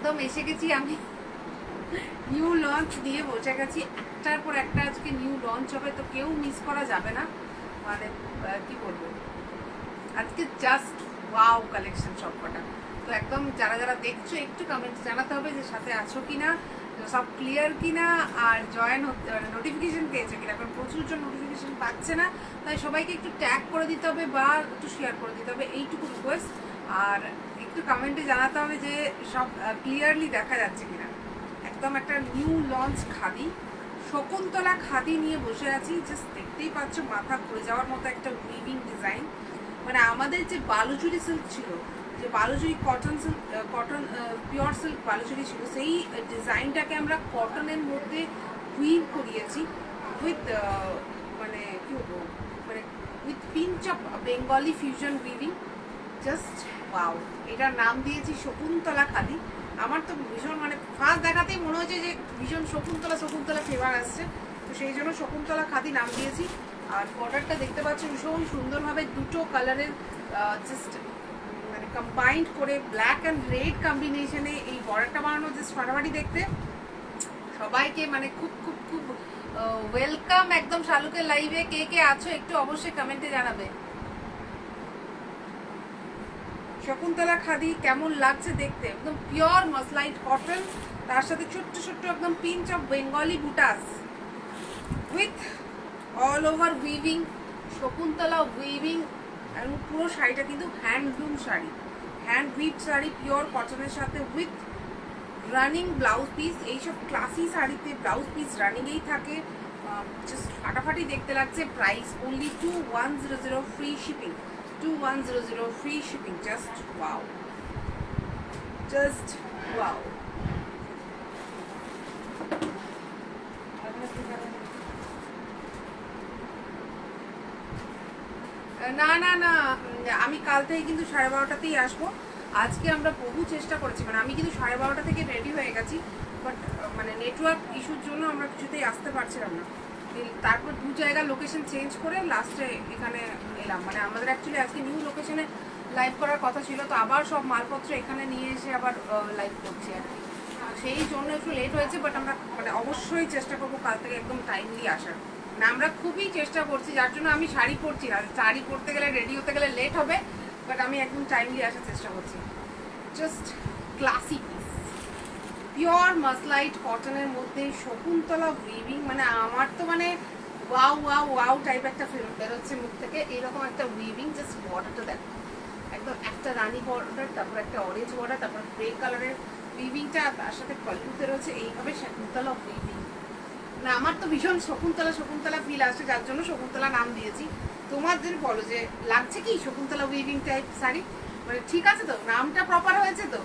একদম এসে গেছি আমি, নিউ লঞ্চ দিয়ে বসে গেছি, একটার পর একটা আজকে নিউ লঞ্চ হবে, তো কেউ মিস করা যাবে না। মানে কি বলবো, আজকে জাস্ট ওয়াও কালেকশন সবকটা। তো একদম যারা যারা দেখছো একটু কমেন্ট জানাতে হবে যে সাথে আছো কিনা, সব ক্লিয়ার কিনা, আর জয়েন নোটিফিকেশন পেয়েছে কিনা, কারণ প্রচুর জন নোটিফিকেশন পাচ্ছে না, তাই সবাইকে একটু ট্যাগ করে দিতে হবে বা একটু শেয়ার করে দিতে হবে, এইটুকু রিকোয়েস্ট। আর একটু কমেন্টে জানাতে হবে যে সব ক্লিয়ারলি দেখা যাচ্ছে কিনা। একদম একটা নিউ লঞ্চ খাদি, শকুন্তলা খাদি নিয়ে বসে আছি। জাস্ট দেখতেই পাচ্ছ মাথা ঘুরে যাওয়ার মতো একটা উইভিং ডিজাইন। মানে আমাদের যে বালুচুরি সিল্ক ছিল, যে Baluchari cotton silk, cotton pure silk Baluchari ছিল, সেই ডিজাইনটাকে আমরা কটনের মধ্যে উইভ করিয়েছি উইথ মানে কি বলবো, মানে with pinch of Bengali fusion weaving. Just wow, এটার নাম দিয়েছি শকুন্তলা খাদি। আমার তো ভীষণ মানে ফার্স্ট দেখাতেই মনে হচ্ছে যে ভীষণ শকুন্তলা শকুন্তলা ফ্লেভার আসছে, তো সেই জন্য শকুন্তলা খাদি নাম দিয়েছি। আর বর্ডারটা দেখতে পাচ্ছ ভীষণ সুন্দরভাবে দুটো কালারের জাস্ট মানে কম্বাইন্ড করে ব্ল্যাক অ্যান্ড রেড কম্বিনেশনে এই বর্ডারটা বানানো জাস্ট ফাটাফাটি দেখতে। সবাইকে মানে খুব খুব খুব ওয়েলকাম একদম শালুকের লাইভে। কে কে আছো একটু অবশ্যই কমেন্টে জানাবে। শকুন্তলা খাদি কেমন লাগছে দেখতে, একদম পিওর মাসলাইট কটন, তার সাথে ছোট্ট ছোট্ট একদম পিঞ্চ অফ বেঙ্গলি বুটাস with all over weaving, Shakuntala weaving. এবং পুরো শাড়িটা কিন্তু handloom sari, hand weave sari, pure কটনের সাথে উইথ রানিং ব্লাউজ পিস। এইসব ক্লাসি শাড়িতে ব্লাউজ পিস রানিংয়েই থাকে, জাস্ট ফাটাফাটি দেখতে লাগছে। Price only 2100 free shipping, 2100 free shipping. Just wow, just wow. না না না, আমি কাল থেকে কিন্তু 12:30তেই আসবো। আজকে আমরা বহু চেষ্টা করেছি, মানে আমি কিন্তু 12:30 থেকে রেডি হয়ে গেছি, বাট মানে নেটওয়ার্ক ইস্যুর জন্য আমরা কিছুতেই আসতে পারছিলাম না। তারপর দু জায়গা লোকেশন চেঞ্জ করে লাস্টে এখানে এলাম। মানে আমাদের অ্যাকচুয়ালি আজকে নিউ লোকেশনে লাইভ করার কথা ছিল, তো আবার সব মালপত্র এখানে নিয়ে এসে আবার লাইভ করছি আর কি, সেই জন্য একটু লেট হয়েছে। বাট আমরা মানে অবশ্যই চেষ্টা করবো কাল থেকে একদম টাইমলি আসার। না আমরা খুবই চেষ্টা করছি, যার জন্য আমি শাড়ি পরছি না, শাড়ি পরতে গেলে রেডি হতে গেলে লেট হবে, বাট আমি একদম টাইমলি আসার চেষ্টা করছি। জাস্ট ক্লাসি পিস, পিওর মাসলাইট কটনের মধ্যে শকুন্তলা উইভিং। মানে আমার তো মানে ওয়াও ওয়াও ওয়াও টাইপ একটা ফিল্ম বেরোচ্ছে মুখ থেকে, এরকম একটা উইভিং। জাস্ট বর্ডারটা দেখো, একদম একটা রানি বর্ডার, তারপর একটা অরেঞ্জ বর্ডার, তারপর গ্রে কালারের উইভিংটা, তার সাথে পল্লুতে রয়েছে এইভাবে শকুন্তলা উইভিং। না আমার তো ভীষণ শকুন্তলা শকুন্তলা ফিল আসে, যার জন্য শকুন্তলা নাম দিয়েছি। তোমাদের বলো যে লাগছে কি শকুন্তলা উইভিং টাইপ শাড়ি, মানে ঠিক আছে তো, নামটা প্রপার হয়েছে তো?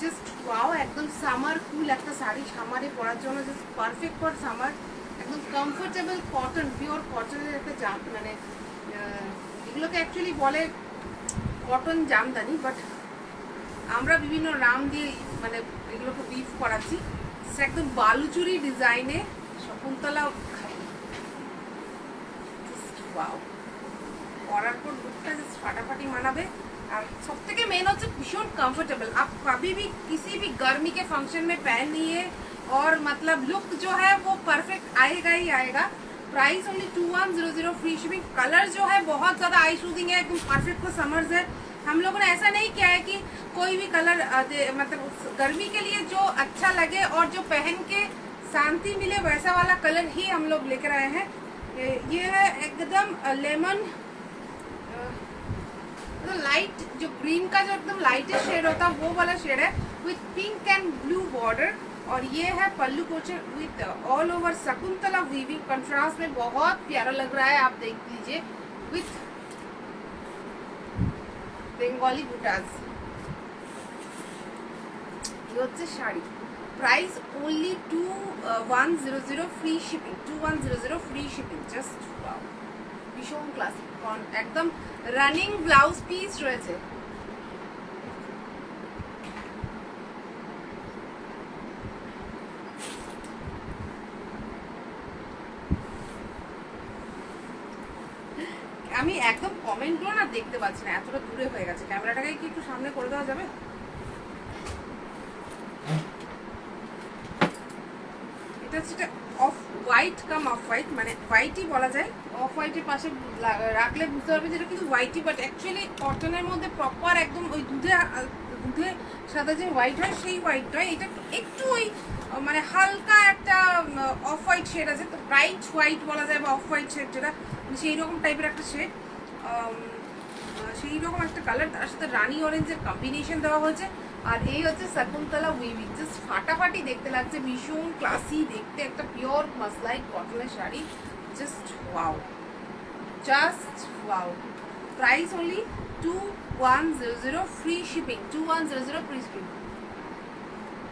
জাস্ট ওয়াও, একদম সামার কুল একটা শাড়ি, সামারে পরার জন্য জাস্ট পারফেক্ট ফর সামার। একদম কমফোর্টেবল কটন, পিওর কটনের একটা মানে এগুলোকে অ্যাকচুয়ালি বলে কটন জামদানি, বাট আমরা বিভিন্ন নাম দিয়ে মানে এগুলোকে উইভ করাচ্ছি। একদম বালুচুরি ডিজাইনে শকুন্তলা খাই, ওয়াও। পরার পর লুকটা জাস্ট ফাটাফাটি মানাবে। और सब থেকে मेन होता है भीषण कंफर्टेबल, आप कभी भी किसी भी गर्मी के फंक्शन में पहनिए और मतलब लुक जो है वो परफेक्ट आएगा ही आएगा। Price only 2100 free shipping. Colour जो है बहुत ज़्यादा आई शूजिंग है, एकदम परफेक्ट फॉर समर्स है। हम लोगों ने ऐसा नहीं किया है कि कोई भी कलर मतलब गर्मी के लिए जो अच्छा लगे और जो पहन के शांति मिले वैसा वाला कलर ही हम लोग लेकर आए हैं। ये है एकदम लेमन, तो लाइट जो ग्रीन का जो एकदम लाइटेस्ट शेड होता है वो वाला शेड है, with pink and blue border. और ये है pallu portion with all over Shakuntala weaving, contrast में बहुत प्यारा लग रहा है, आप देख लीजिए, विथ बेंगली बुटास। ये হচ্ছে sari. Price only 2100 free shipping, 2100 free shipping. Just wow, ভীষণ ক্লাসিক, একদম রানিং ব্লাউজ পিস রয়েছে। আমি একদম কমেন্টগুলো না দেখতে পাচ্ছি না, এতটা দূরে হয়ে গেছে। ক্যামেরাটাকে কি একটু সামনে করে দেওয়া যাবে? এটা হচ্ছে অফ হোয়াইট কাম অফ হোয়াইট, মানে হোয়াইটই বলা যায়, অফ হোয়াইটের পাশে রাখলে বুঝতে পারবে যেটা কিন্তু হোয়াইটই, বাট অ্যাকচুয়ালি কটনের মধ্যে প্রপার একদম ওই দুধে সাদা যে হোয়াইট হয় সেই হোয়াইট নয়, এটা একটু ওই মানে হালকা একটা অফ হোয়াইট শেড আছে, তো ব্রাইট হোয়াইট বলা যায় বা অফ হোয়াইট শেড, যেটা সেই রকম টাইপের একটা শেড, সেই রকম একটা কালার, তার সাথে রানি অরেঞ্জের কম্বিনেশন দেওয়া হয়েছে। আর এই হচ্ছে শকুন্তলা উইভিং, জাস্ট ফাটাফাটি দেখতে লাগছে, ভীষণ ক্লাসি দেখতে, একটা পিওর মাসলাই কটনের sari, just wow, just wow. Price only 2100, free shipping, 2100 free shipping.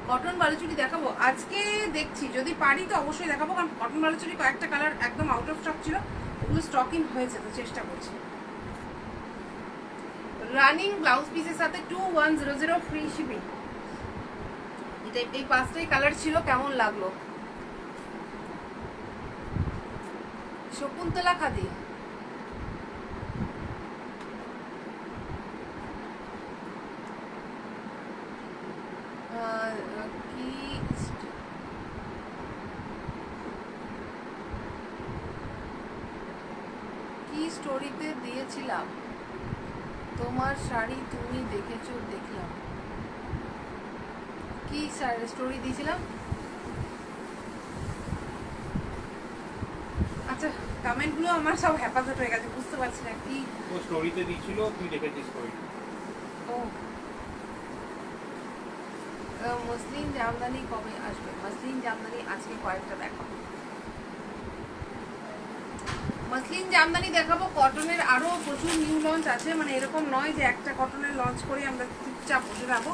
Cotton Baluchari দেখাবো আজকে, দেখছি যদি পারি তো অবশ্যই দেখাবো, কারণ কটন বালুচুরি কয়েকটা কালার একদম আউট অফ স্টক ছিল, ওগুলো স্টকিং হয়েছে, তো চেষ্টা করছি। রানিং ব্লাউজ পিসের সাথে 2100 ফ্রি শিপিং। এটা এই পাঁচটাই কালার ছিল, কেমন লাগলো? শকুন্তলা খাদি, কি স্টোরিতে দিয়েছিলাম তোমার শাড়ি, তুমি দেখেছো? দেখলাম। কি স্টোরি দিয়েছিলাম? আচ্ছা, কমেন্টগুলো আমার সব হেফাজত হয়ে গেছে, বুঝতে পারছি না কি ও স্টোরিতে দিয়েছিল, তুই দেখেছিস স্টোরি। ও, মসলিন জামদানি কবে আসবে? মসলিন জামদানি আজকে কয়েকটা দেখাবো, মসলিন জামদানি দেখাবো। কটনের আরো প্রচুর নিউ লঞ্চ আছে, মানে এরকম নয় যে একটা কটনের লঞ্চ করে আমরা চুপচাপ বসে থাকবো,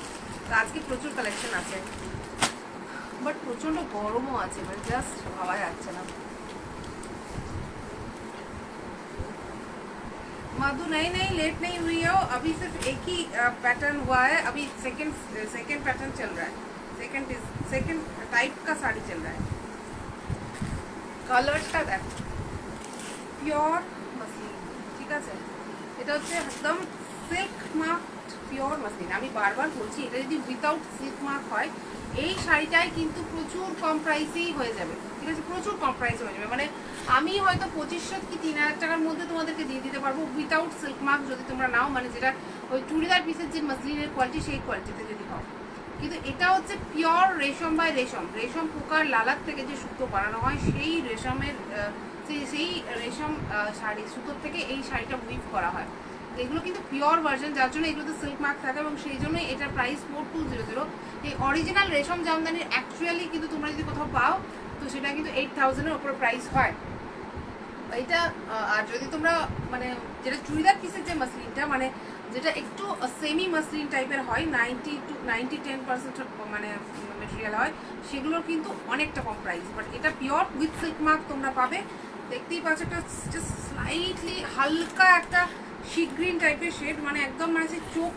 তো আজকে প্রচুর কালেকশন আছে, বাট প্রচন্ড গরমও আছে, মানে জাস্ট ভাবা যাচ্ছে না। मधु नहीं नहीं लेट नहीं हुई हो, अभी सिर्फ एक ही पैटर्न हुआ है, अभी सेकंड पैटर्न चल रहा है, सेकंड टाइप का साड़ी चल रहा है। কালারটা দেখো, পিওর মসলিন, ঠিক আছে, এটা হচ্ছে একদম সিল্ক মার্ক পিওর মসলিন। আমি বারবার বলছি, এটা যদি উইথাউট সিল্ক মার্ক হয় এই শাড়িটাই কিন্তু প্রচুর কম প্রাইসেই হয়ে যাবে, ঠিক আছে, প্রচুর কম প্রাইসে হয়ে যাবে, মানে আমি হয়তো 2500 কি 3000 টাকার মধ্যে তোমাদেরকে দিয়ে দিতে পারবো উইথাউট সিল্ক মার্ক, যদি তোমরা নাও, মানে যেটা ওই চুড়িদার পিসের যে মসলিনের কোয়ালিটি সেই কোয়ালিটিতে যদি পাও। কিন্তু এটা হচ্ছে পিওর রেশম বাই রেশম, রেশম পোকার লালার থেকে যে সুতো বানানো হয় সেই রেশমের সেই রেশম শাড়ি সুতোর থেকে এই শাড়িটা উইভ করা হয়, এগুলো কিন্তু পিওর ভার্জন, যার জন্য এগুলোতে সিল্ক মার্ক থাকে, এবং সেই জন্যই এটার প্রাইস 4200। এই অরিজিনাল রেশম জামদানির অ্যাকচুয়ালি কিন্তু তোমরা যদি কোথাও পাও তো সেটা কিন্তু 8000-এর উপর প্রাইস হয় এটা। আর যদি তোমরা মানে যেটা চুড়িদার পিসের যে মাসলিনটা, মানে যেটা একটু সেমি মাসলিন টাইপের হয়, 90-10% মানে মেটেরিয়াল হয়, সেগুলোর কিন্তু অনেকটা কম প্রাইস, বাট এটা পিওর উইথ সিল্ক মার্ক তোমরা পাবে। দেখতেই পাচ্ছ একটা জাস্ট স্লাইটলি হালকা একটা সি গ্রিন টাইপের শেড, মানে একদম মানে সেই চোখ,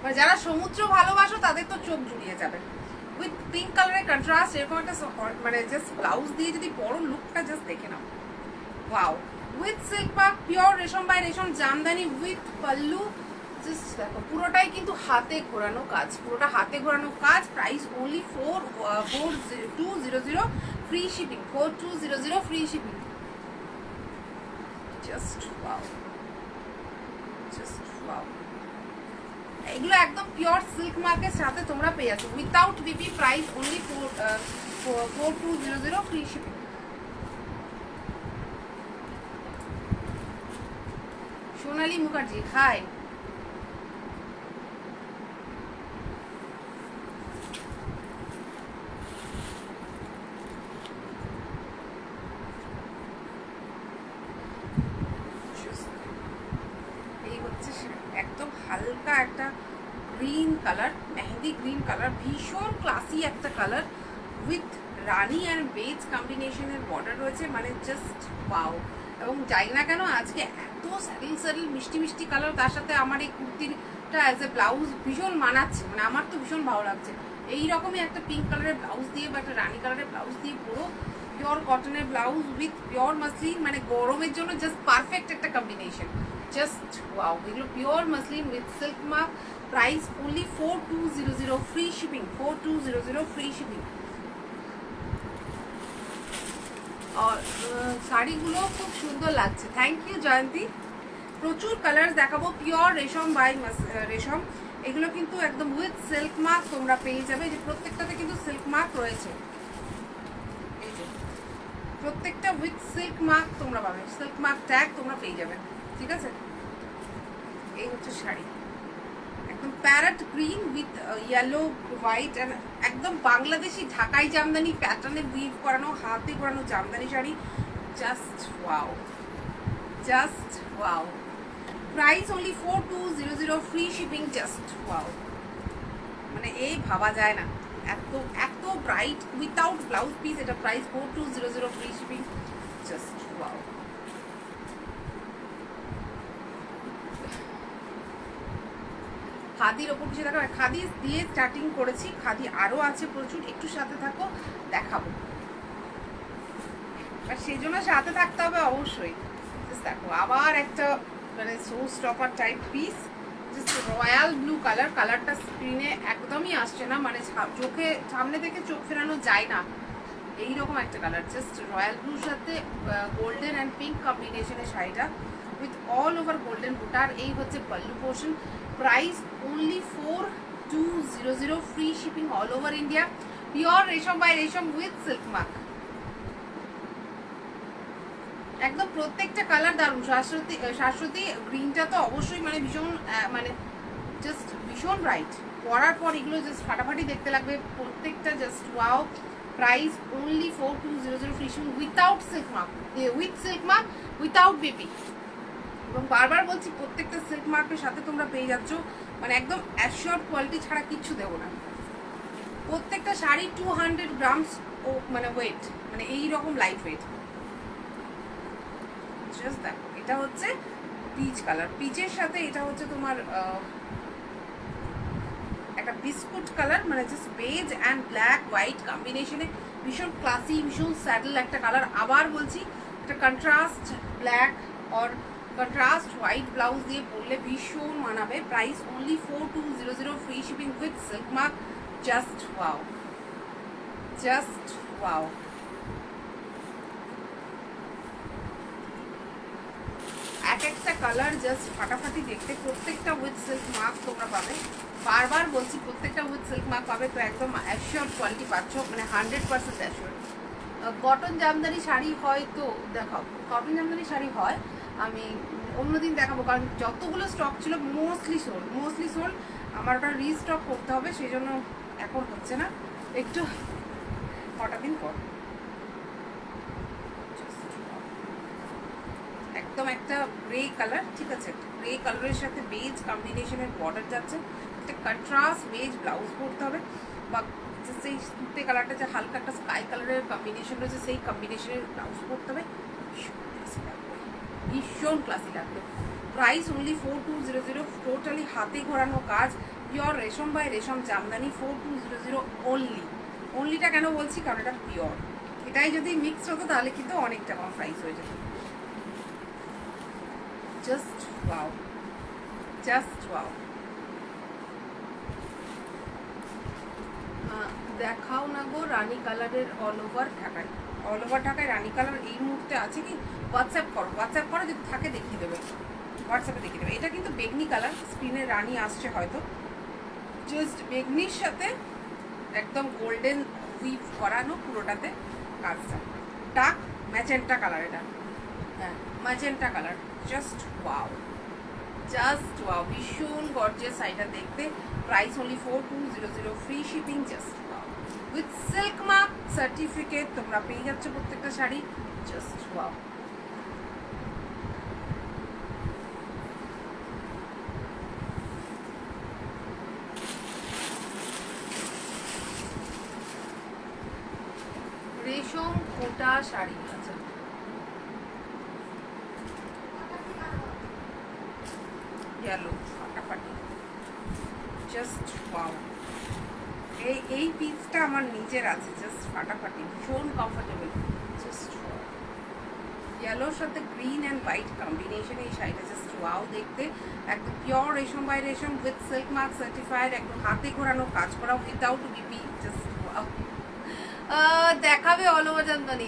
মানে যারা সমুদ্র ভালোবাসো তাদের তো চোখ জুড়িয়ে যাবে। উইথ পিঙ্ক কালারের কন্ট্রাস্ট, এরকম একটা মানে জাস্ট ব্লাউজ দিয়ে যদি বড় লুকটা জাস্ট দেখে নাও, wow. With silk mark, pure রেশম বাই রেশম জামদানি উইথ পাল্লু, জাস্ট দেখো পুরোটাই কিন্তু হাতে ঘোরানো কাজ, পুরোটা হাতে ঘোরানো কাজ। Price only 4200 free shipping, 4200 free shipping, just wow, just wow. এগুলো একদম পিওর সিল্ক মার্কের সাথে তোমরা পেয়ে যাচ্ছ without BP, price only 4200 free shipping. Sonali Mukherjee, hi. এই হচ্ছে একদম হালকা একটা green colour, mehendi green colour, ভীষণ ক্লাসি একটা colour, with rani and beige কম্বিনেশনের বর্ডার রয়েছে, মানে জাস্ট ওয়াও। এবং যাই না কেন আজকে এত স্যারিল স্যারিল মিষ্টি মিষ্টি কালার, তার সাথে আমার এই কুর্তিটা অ্যাজ এ ব্লাউজ ভীষণ মানাচ্ছে, মানে আমার তো ভীষণ ভালো লাগছে। এইরকমই একটা পিঙ্ক কালারের ব্লাউজ দিয়ে বা একটা রানি কালারের ব্লাউজ দিয়ে, পুরো পিওর কটনের ব্লাউজ উইথ পিওর মাসলিন, মানে গরমের জন্য জাস্ট পারফেক্ট একটা কম্বিনেশন, জাস্ট ওয়াও। এগুলো pure muslin with silk mark, price only 4200 free shipping, 4200 free shipping. শাড়িগুলো খুব সুন্দর লাগছে, থ্যাংক ইউ জয়ন্তী। প্রচুর কালার দেখাবো, পিওর রেশম বাই রেশম। এগুলো কিন্তু একদম উইথ সিল্ক মার্ক তোমরা পেয়ে যাবে, যে প্রত্যেকটাতে কিন্তু সিল্ক মার্ক রয়েছে, এই যে প্রত্যেকটা উইথ সিল্ক মার্ক তোমরা পাবে, সিল্ক মার্ক ট্যাগ তোমরা পেয়ে যাবে, ঠিক আছে। এই হচ্ছে শাড়ি, একদম parrot green with yellow white and একদম বাংলাদেশি ঢাকাই জামদানি প্যাটার্নে উইভ করানো, হাতে করানো Jamdani sari. Just wow, just wow. Price only 4200, free shipping. Just wow, মানে এই ভাবা যায় না, এত এত ব্রাইট উইথাউট ব্লাউজ পিস, এটা price 4200, free shipping. Just wow. খাদির ওপর কিছু দেখা, খাদি দিয়ে স্টার্টিং করেছি, খাদি আরও আছে প্রচুর, একটু সাথে থাকো দেখাবো, আর সেই জন্য সাথে থাকতে হবে অবশ্যই। দেখো আবার একটা মানে show stopper type piece, just royal blue colour, কালারটা স্ক্রিনে একদমই আসছে না, মানে চোখে সামনে থেকে চোখ ফেরানো যায় না, এইরকম একটা কালার। জাস্ট রয়্যাল ব্লুর সাথে গোল্ডেন অ্যান্ড পিঙ্ক কম্বিনেশনের শাড়িটা উইথ অল ওভার গোল্ডেন বুটার। এই হচ্ছে pallu portion. Price only 4200, free shipping all over India. Pure রেশম বাই রেশম উইথ সিল্ক মার্ক। একদম প্রত্যেকটা কালার দারুণ। শাশ্বতী গ্রিনটা তো অবশ্যই মানে ভীষণ মানে জাস্ট ভীষণ ব্রাইট, পরার পর এগুলো জাস্ট ফাটাফাটি দেখতে লাগবে প্রত্যেকটা। Just wow. Price only 4200, free shipping without silk mark, with silk mark, without baby. এবং বারবার বলছি প্রত্যেকটা সিল্ক মার্কের সাথে তোমরা পেয়ে যাচ্ছ, মানে একদম অ্যাসিওর কোয়ালিটি ছাড়া কিচ্ছু দেবো না। প্রত্যেকটা শাড়ি 200 গ্রামস ও মানে ওয়েট, মানে এইরকম লাইট ওয়েট। জাস্ট দেখো, এটা হচ্ছে পিচ কালার, পিচের সাথে এটা হচ্ছে তোমার একটা বিস্কুট কালার, মানে just beige and black white কম্বিনেশনে ভীষণ ক্লাসি, ভীষণ স্যাডেল একটা কালার। আবার বলছি, একটা contrast black or contrast white blouse দিয়ে পরলে ভীষণ মানাবে। Price only 4200, free shipping with silk mark. Just wow, just wow. এক একটা কালার জাস্ট ফাটাফাটি দেখতে, প্রত্যেকটা উইথ সিল্ক মার্ক তোমরা পাবে। বারবার বলছি প্রত্যেকটা উইথ সিল্ক মার্ক পাবে, তো একদম অ্যাসিওর কোয়ালিটি পাচ্ছ, মানে 100% অ্যাসিওর। কটন জামদানি শাড়ি হয় তো দেখাও, কটন জামদানি শাড়ি হয় আমি অন্যদিন দেখাবো, কারণ যতগুলো স্টক ছিল মোস্টলি সোল্ড। আমার ওটা রিস্টক করতে হবে, সেই জন্য এখন হচ্ছে না, একটু কটা দিন পর। একদম একটা গ্রে কালার, ঠিক আছে, গ্রে কালারের সাথে বেজ কম্বিনেশনের বর্ডার যাচ্ছে, একটা কন্ট্রাস্ট বেজ ব্লাউজ পরতে হবে, বা সেই সুতে কালারটা যে হালকা একটা স্কাই কালারের কম্বিনেশন রয়েছে সেই কম্বিনেশনের ব্লাউজ পরতে হবে, ভীষণ ক্লাসি লাগবে। প্রাইস অনলি 4200, টোটালি হাতে ঘোরানো কাজ, পিওর রেশম বাই রেশম জামদানি। 4200 অনলি। অনলিটা কেন বলছি, কারণ এটা পিওর, এটাই যদি মিক্স হতো তাহলে কিন্তু অনেকটা কম প্রাইস হয়ে যেত। Just wow, just wow. দেখাও না গো রানী কালারের অল ওভার ঢাকায়, অল ওভার ঢাকায় রানী কালার এই মুহূর্তে আছে কি? হোয়াটসঅ্যাপ করো, যদি থাকে দেখিয়ে দেবে, হোয়াটসঅ্যাপে দেখিয়ে দেবে। এটা কিন্তু বেগনি কালার, স্ক্রিনে রানী আসছে হয়তো, জাস্ট বেগনির সাথে একদম গোল্ডেন উইভ করানো পুরোটাতে কাজটা। ডার্ক ম্যাজেন্টা কালার, এটা হ্যাঁ magenta colour. Just wow, just wow, ভীষণ গর্জিয়াস শাড়িটা দেখতে। Price only 4200, free shipping. Just wow, with silk mark certificate তোমরা পেয়ে যাচ্ছ প্রত্যেকটা শাড়ি। Just wow. রেশম কোটা শাড়ি আছে, ইয়েলো ফাটাফাটি। জাস্ট ওয়াও, এই পিসটা আমার নিজের আছে, জাস্ট ফাটাফাটি, ভীষণ কমফোর্টেবল। জাস্ট ইয়েলোর সাথে গ্রিন অ্যান্ড হোয়াইট কম্বিনেশনে এই শাড়িটা জাস্ট ওয়াও দেখতে। একদম পিওর রেশম বাই রেশম উইথ সিল্ক মার্ক সার্টিফাইড, একদম হাতে ঘোরানো কাজ করা উইদাউট বিপি। জাস্ট ওয়াও, দেখাবে all over Jamdani,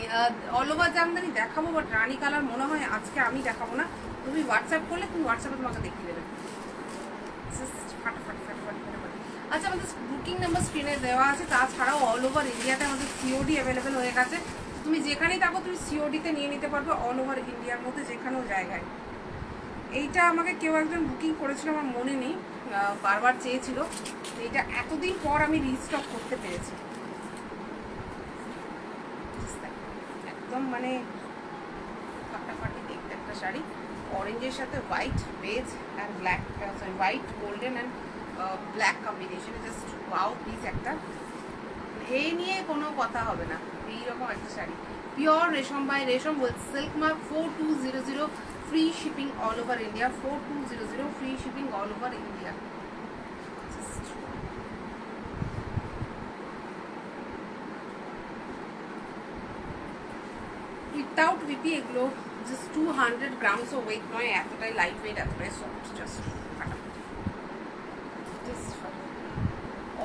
all over Jamdani দেখাবো, বাট রানী কালার মনে হয় আজকে আমি দেখাবো না। তুমি হোয়াটসঅ্যাপ করলে তুমি হোয়াটসঅ্যাপে তোমাকে দেখিয়ে দেবে। আচ্ছা, আমাদের বুকিং নাম্বার স্ক্রিনে দেওয়া আছে। তাছাড়াও অল ওভার ইন্ডিয়াতে আমাদের সিওডি অ্যাভেলেবেল হয়ে গেছে। তুমি যেখানেই থাকো তুমি সিওডিতে নিয়ে নিতে পারবে, অল ওভার ইন্ডিয়ার মধ্যে যেখানেও জায়গায়। এইটা আমাকে কেউ একজন বুকিং করেছিল, আমার মনে নেই, বারবার চেয়েছিল। এইটা এতদিন পর আমি রিস্টক করতে পেরেছি। একদম মানে ফাটাফাটি দেখতে একটা শাড়ি, অরেঞ্জের সাথে white, beige and black, sorry white golden and black কম্বিনেশনে জাস্ট ওয়াও প্লিজ। একটা এই নিয়ে কোনো কথা হবে না, এইরকম একটা শাড়ি পিওর রেশম বাই রেশম with silk mark 4200, free shipping all over India, 4200 free shipping all over India. Without VP এগুলো জাস্ট 200 গ্রামস ও ওয়েট নয়, এতটাই লাইট ওয়েট, এতটাই soft, just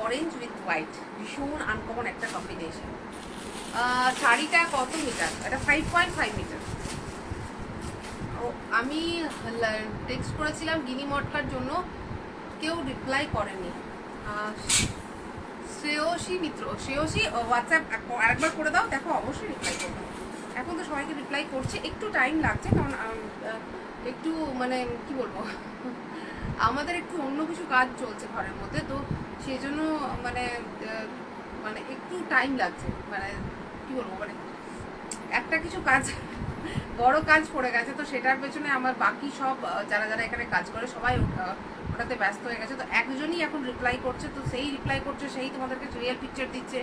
orange with white, ভীষণ আনকমন একটা কম্বিনেশন। শাড়িটা কত মিটার? এটা 5.5 মিটার। আমি টেক্সট করেছিলাম গিনি মটকার জন্য, কেউ রিপ্লাই করেনি। শ্রেয়সী মিত্র, শ্রেয়সী হোয়াটসঅ্যাপ আরেকবার করে দাও, দেখো অবশ্যই রিপ্লাই করবো। এখন তো সবাইকে রিপ্লাই করছে, একটু টাইম লাগছে, কারণ একটু মানে কি বলবো, আমাদের একটু অন্য কিছু কাজ চলছে ঘরের মধ্যে, তো সেই জন্য মানে মানে একটু টাইম লাগছে, মানে কি বলবো, মানে একটা কিছু কাজ বড় কাজ পড়ে গেছে, তো সেটার পেছনে আমার বাকি সব যারা যারা এখানে কাজ করে সবাই ওটাতে ব্যস্ত হয়ে গেছে। তো একজনই এখন রিপ্লাই করছে, তো সেই রিপ্লাই করছে, সেই তোমাদেরকে রিয়েল পিকচার দিচ্ছে,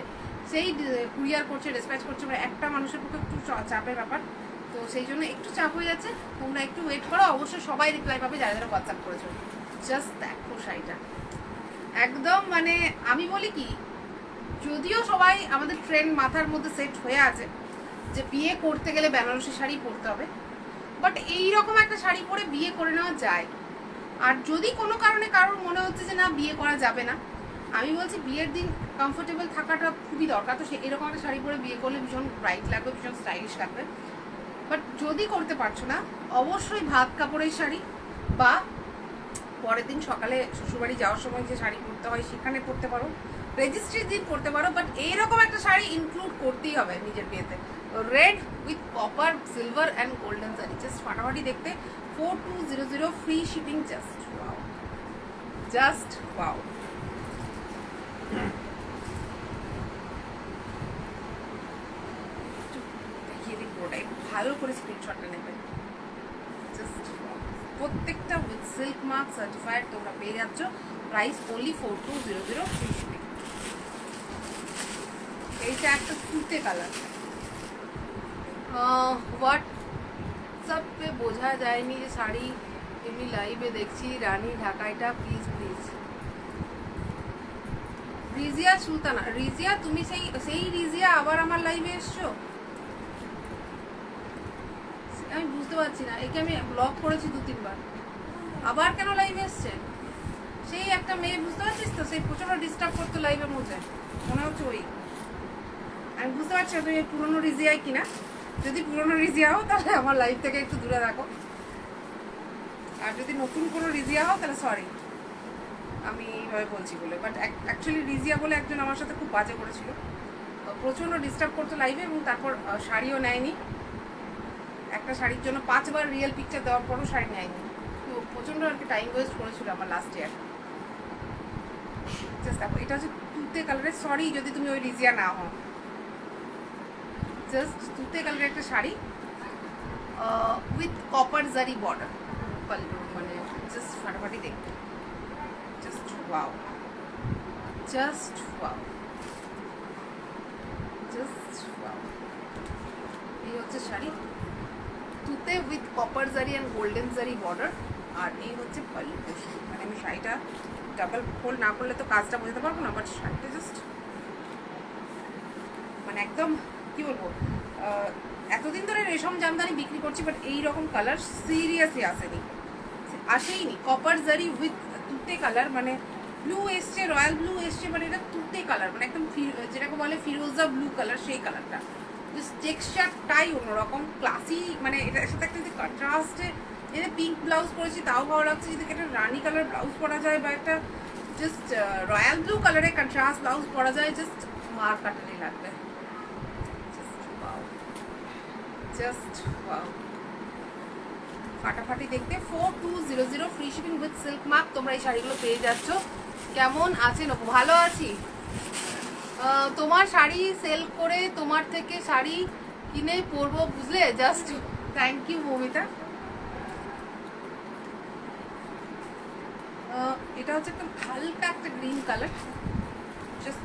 সেই কুরিয়ার করছে, ডিসপ্যাচ করছে, মানে একটা মানুষের পক্ষে একটু চাপের ব্যাপার। তো সেই জন্য একটু চাপ হয়ে যাচ্ছে, তোমরা একটু ওয়েট করো, অবশ্যই সবাই রিপ্লাই পাবে যারা যারা হোয়াটসঅ্যাপ করেছো। জাস্ট দেখো শাড়িটা একদম মানে আমি বলি কি, যদিও সবাই আমাদের ট্রেন্ড মাথার মধ্যে সেট হয়ে আছে যে বিয়ে করতে গেলে বেনারসি শাড়ি পরতে হবে, বাট এইরকম একটা শাড়ি পরে বিয়ে করে নেওয়া যায়। আর যদি কোনো কারণে কারোর মনে হচ্ছে যে না বিয়ে করা যাবে না, আমি বলছি বিয়ের দিন কমফোর্টেবল থাকাটা খুবই দরকার। তো সে এরকম একটা শাড়ি পরে বিয়ে করলে ভীষণ ব্রাইট লাগবে, ভীষণ স্টাইলিশ লাগবে। বাট যদি করতে পারছো না, অবশ্যই ভাত কাপড়ের শাড়ি বা পরের দিন সকালে শ্বশুরবাড়ি যাওয়ার সময় যে শাড়ি পরতে হয় সেখানে পরতে পারো, রেজিস্ট্রির দিন পরতে পারো, বাট এইরকম একটা শাড়ি ইনক্লুড করতেই হবে নিজের বিয়েতে। Red with copper, silver and golden sari, just ফাটাফাটি দেখতে, 4200 free shipping, just wow, just wow. দেখিয়ে দিই পুরোটাই, ভালো করে স্ক্রিনশটটা নেবে। জাস্ট প্রত্যেকটা উইথ সিল্ক মার্ক সার্টিফাইড তোমরা পেয়ে যাচ্ছ, প্রাইস অনলি 4200 ফ্রি শিপিং। এইটা একটা তুতে কালার, হোয়াটসঅ্যাপে বোঝা যায়নি যে শাড়ি, এমনি লাইভে দেখছি রানী ঢাকাইটা, প্লিজ প্লিজ। রিজিয়া সুলতানা, রিজিয়া তুমি সেই রিজিয়া আবার আমার লাইভে এসছো? আমি বুঝতে পারছি না, একে আমি ব্লক করেছি 2-3 বার, আবার কেন লাইভে এসছে? সেই একটা মেয়ে, বুঝতে পারছিস তো, সেই প্রচন্ড ডিস্টার্ব করতো লাইভের মধ্যে, মনে হচ্ছে ওই। আমি বুঝতে পারছি না তুমি পুরোনো রিজিয়াই কিনা, যদি পুরোনো রিজিয়া হও তাহলে আমার লাইফ থেকে একটু দূরে রাখো, আর যদি নতুন কোনো রিজিয়া হও তাহলে সরি আমি এইভাবে বলছি বলে। বাট অ্যাকচুয়ালি রিজিয়া বলে একজন আমার সাথে খুব বাজে করেছিল, প্রচণ্ড ডিস্টার্ব করতো লাইভে, এবং তারপর শাড়িও নেয়নি। একটা শাড়ির জন্য 5 বার রিয়েল পিকচার দেওয়ার পরও শাড়ি নেয়নি, তো প্রচণ্ড আর কি টাইম ওয়েস্ট করেছিল আমার লাস্ট ইয়ার। জাস্ট দেখো, এটা হচ্ছে তুতে কালারের, সরি যদি তুমি ওই রিজিয়া না হও, জাস্ট তুতে কালারের একটা শাড়ি উইথ কপার জারি বর্ডার, মানে জাস্ট ফাটাফাটি দেখতে, just wow, just wow, just wow. এই হচ্ছে শাড়ি, তুতে উইথ কপার জারি অ্যান্ড গোল্ডেন জারি বর্ডার, আর এই হচ্ছে পাল্লু। মানে আমি শাড়িটা ডাবল ফোল্ড না করলে তো কাজটা বোঝাতে পারবো না, বাট শাড়িটা জাস্ট মানে একদম কি বলবো, এতদিন ধরে রেশম জামদানি বিক্রি করছি, বাট এইরকম কালার সিরিয়াসলি আসেনি। কপার জারি উইথ তুতে কালার, মানে ব্লু এসছে, রয়্যাল ব্লু এসছে, মানে এটা তুতে কালার, মানে একদম যেটাকে বলে ফিরোজা ব্লু কালার, সেই কালারটা। টেক্সচারটাই অন্যরকম, ক্লাসি, মানে এটার সাথে একটা যদি কন্ট্রাস্টে এটা পিঙ্ক ব্লাউজ পরেছি তাও ভালো লাগছে, যদি একটা রানি কালার ব্লাউজ পরা যায় বা একটা জাস্ট রয়্যাল ব্লু কালারের কন্ট্রাস্ট ব্লাউজ পরা যায়, জাস্ট মার কাটানি লাগবে। জাস্ট ওয়াও, ফাটাফাটি দেখতে। 4200 free shipping with silk mark. তোমরা এই শাড়িগুলো পেয়ে যাচ্ছ। কেমন আছেন? ভালো আছি। তোমার শাড়ি সেল করে তোমার থেকে শাড়ি কিনে পরবো, বুঝলে? Just thank you Mamita. এটা হচ্ছে একটা হালকা একটা গ্রিন কালার, জাস্ট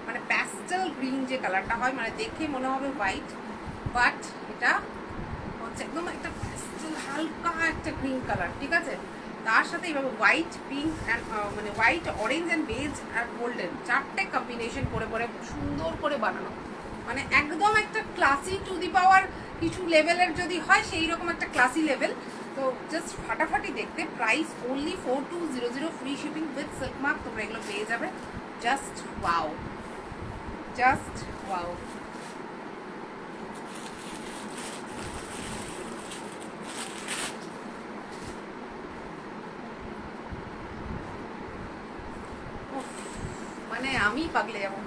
মানে প্যাস্টেল গ্রিন যে কালারটা হয়, মানে দেখে মনে হবে হোয়াইট, বাট এটা হচ্ছে একদম একটা প্যাস্টেল হালকা একটা গ্রিন কালার, ঠিক আছে? তার সাথে এভাবে হোয়াইট, পিঙ্ক অ্যান্ড মানে হোয়াইট, অরেঞ্জ অ্যান্ড বেজ আর গোল্ডেন, চারটে কম্বিনেশন করে পরে সুন্দর করে বানানো, মানে একদম একটা ক্লাসি টু দি পাওয়ার কিছু লেভেলের যদি হয় সেই রকম একটা ক্লাসি লেভেল। তো জাস্ট ফাটাফাটি দেখতে। Price only 4200 free shipping with silk mark. তোমরা এগুলো পেয়ে যাবে। Just wow, just wow. মানে আমি পাগলে যাবো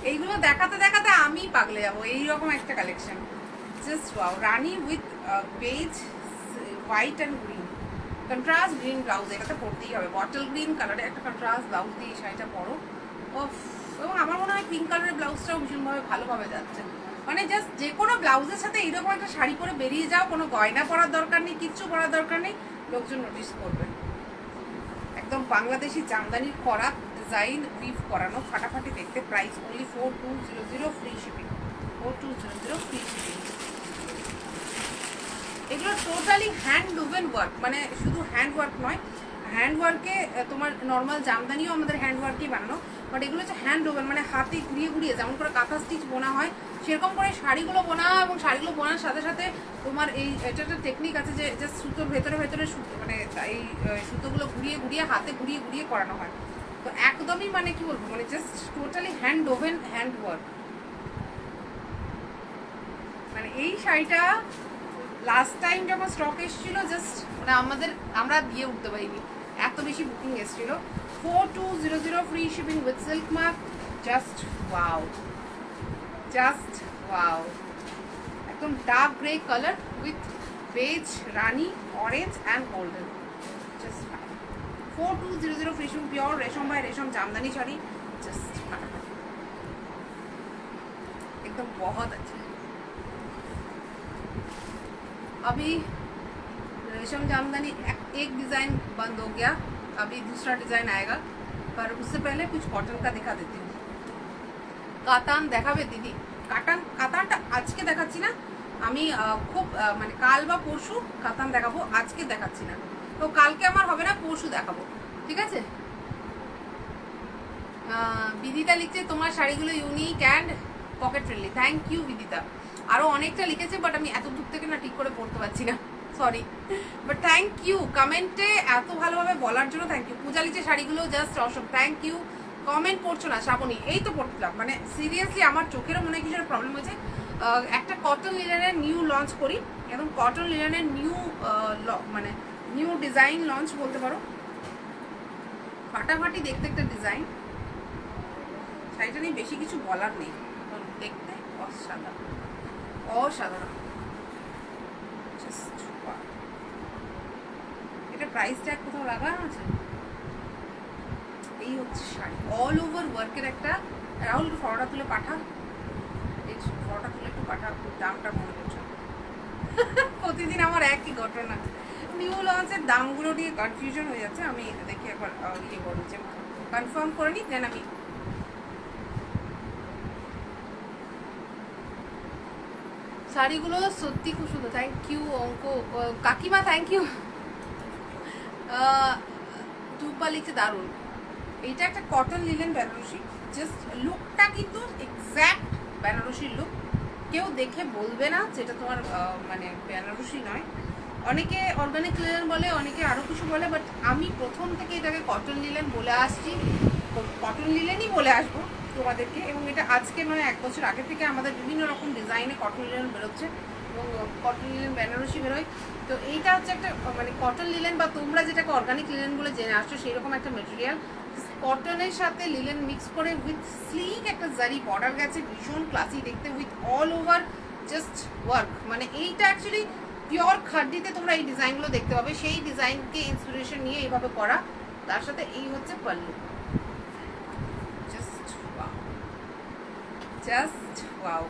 এইগুলো দেখাতে দেখাতে, আমি পাগলে যাবো, এইরকম একটা collection. Just wow. Rani with beige, white and green, contrast green blouse, এটাতে পরতেই হবে। বটল গ্রিন কালারে একটা কন্ট্রাস্ট ব্লাউজ দিয়ে এই শাড়িটা পরো। এবং আমার মনে হয় পিঙ্ক কালারের ব্লাউজটাও ভীষণভাবে ভালোভাবে যাচ্ছে। মানে জাস্ট যে কোনো ব্লাউজের সাথে এইরকম একটা শাড়ি পরে বেরিয়ে যাও, কোনো গয়না পরার দরকার নেই, কিচ্ছু পরার দরকার নেই, লোকজন নোটিস করবে। একদম বাংলাদেশি জামদানির করা ডিজাইন উইভ করানো, ফাটাফাটি দেখতে। Price only 4200 free shipping. 4200 free shipping. এগুলো টোটালি হ্যান্ড ওভেন ওয়ার্ক, মানে শুধু হ্যান্ড ওয়ার্ক নয়, হ্যান্ড ওয়ার্কে তোমার নর্মাল জামদানিও আমাদের হ্যান্ড ওয়ার্কেই বানানো, বাট এগুলো হচ্ছে হ্যান্ড ওভেন, মানে হাতে ঘুরিয়ে ঘুরিয়ে যেমন করে কাঁথা স্টিচ বোনা হয় সেরকম করে শাড়িগুলো বোনা। এবং শাড়িগুলো বোনার সাথে সাথে তোমার এটা একটা টেকনিক আছে যে জাস্ট সুতোর ভেতরে ভেতরে মানে এই সুতোগুলো ঘুরিয়ে ঘুরিয়ে হাতে ঘুরিয়ে ঘুরিয়ে করানো হয়। তো একদমই মানে কি বলবো, মানে just totally hand woven, hand work. মানে এই শাড়িটা লাস্ট টাইম যখন স্টক এসেছিল, জাস্ট মানে আমরা দিয়ে উঠতে পারিনি, এত বেশি বুকিং এসেছিল। 4200 free shipping with silk mark. Just wow, just wow. একদম dark grey colour with beige, rani, orange and golden. Just 4200 free shipping, pure রেশম বাই রেশম জামদানি শাড়ি। জাস্ট एकदम बहुत अच्छा है। अभी रेशम जामदानी एक डिज़ाइन बंद हो गया, अभी दूसरा डिज़ाइन आएगा, पर उससे पहले कुछ कॉटन का दिखा देती हूँ। কাতান দেখাবে দিদি? কাতানটা আজকে দেখাচ্ছি না আমি, খুব মানে কাল বা পরশু কাতান দেখাবো, আজকে দেখাচ্ছি না। তো কালকে আমার হবে না, পরশু দেখাবো, ঠিক আছে? বিদিতা লিখছে তোমার শাড়িগুলো unique and pocket friendly. Thank you Bidita. আরও অনেকটা লিখেছে, বাট আমি এত দূর থেকে না ঠিক করে পড়তে পারছি না, সরি, বাট থ্যাংক ইউ কমেন্টে এত ভালোভাবে বলার জন্য। Thank you. পূজা লিখছে শাড়িগুলো just awesome. Thank you. Comment করছো না শ্রাবণী? এই তো পড়ছিলাম, মানে সিরিয়াসলি আমার চোখেরও মনে হয় কিছু প্রবলেম হয়েছে। একটা কটন লিনেনের নিউ লঞ্চ করি, একদম কটন লিনেনের নিউ মানে নিউ ডিজাইন লঞ্চ বলতে পারো। ফাটাফাটি দেখতে একটা ডিজাইন। শাড়িটা নিয়ে বেশি কিছু বলার নেই, দেখতে অসাধারণ, অসাধারণ। এটা প্রাইস ট্যাগ কোথাও লাগানো আছে? এই হচ্ছে শাড়ি, অল ওভার ওয়ার্কের একটা। রাহুল ফটোটা তুলে পাঠা, এই ফটোটা তুলে একটু পাঠা, দামটা মনে করছো? প্রতিদিন আমার একই ঘটনা, নিউ লঞ্চের দামগুলো নিয়ে কনফিউশন হয়ে যাচ্ছে। আমি দেখি একবার ইয়ে করবো, যে কনফার্ম করে নিই, দেন আমি। শাড়িগুলো সত্যি খুব সুন্দর। থ্যাংক ইউ অঙ্ক কাকিমা, থ্যাংক ইউ। টুপা লিখছে দারুণ। এইটা একটা কটন লিলেন বেনারসি, জাস্ট লুকটা কিন্তু এক্স্যাক্ট বেনারসির লুক। কেউ দেখে বলবে না যেটা তোমার মানে বেনারসি নয়। অনেকে অর্গানিক লিলেন বলে, অনেকে আরও কিছু বলে, বাট আমি প্রথম থেকে এটাকে কটন লিলেন বলে আসছি, কটন লিলেনই বলে আসবো তোমাদেরকে। এবং এটা আজকে নয়, 1 বছর আগে থেকে আমাদের বিভিন্ন রকম ডিজাইনে কটন লিলেন বেরোচ্ছে এবং কটন লিলেন বেনারসি বেরোয়। তো এইটা হচ্ছে একটা মানে কটন লিলেন, বা তোমরা যেটাকে অর্গানিক লিলেন বলে জেনে আসছো সেই রকম একটা মেটেরিয়াল। কটনের সাথে লিলেন মিক্স করে উইথ স্লিক একটা জারি বর্ডার গেছে, ভীষণ ক্লাসি দেখতে, with all over just work. মানে এইটা অ্যাকচুয়ালি পিওর খাড্ডিতে তোমরা এই ডিজাইনগুলো দেখতে পাবে, সেই ডিজাইনকে ইন্সপিরেশন নিয়ে এইভাবে করা। তার সাথে এই হচ্ছে pallu, just wow, just wow.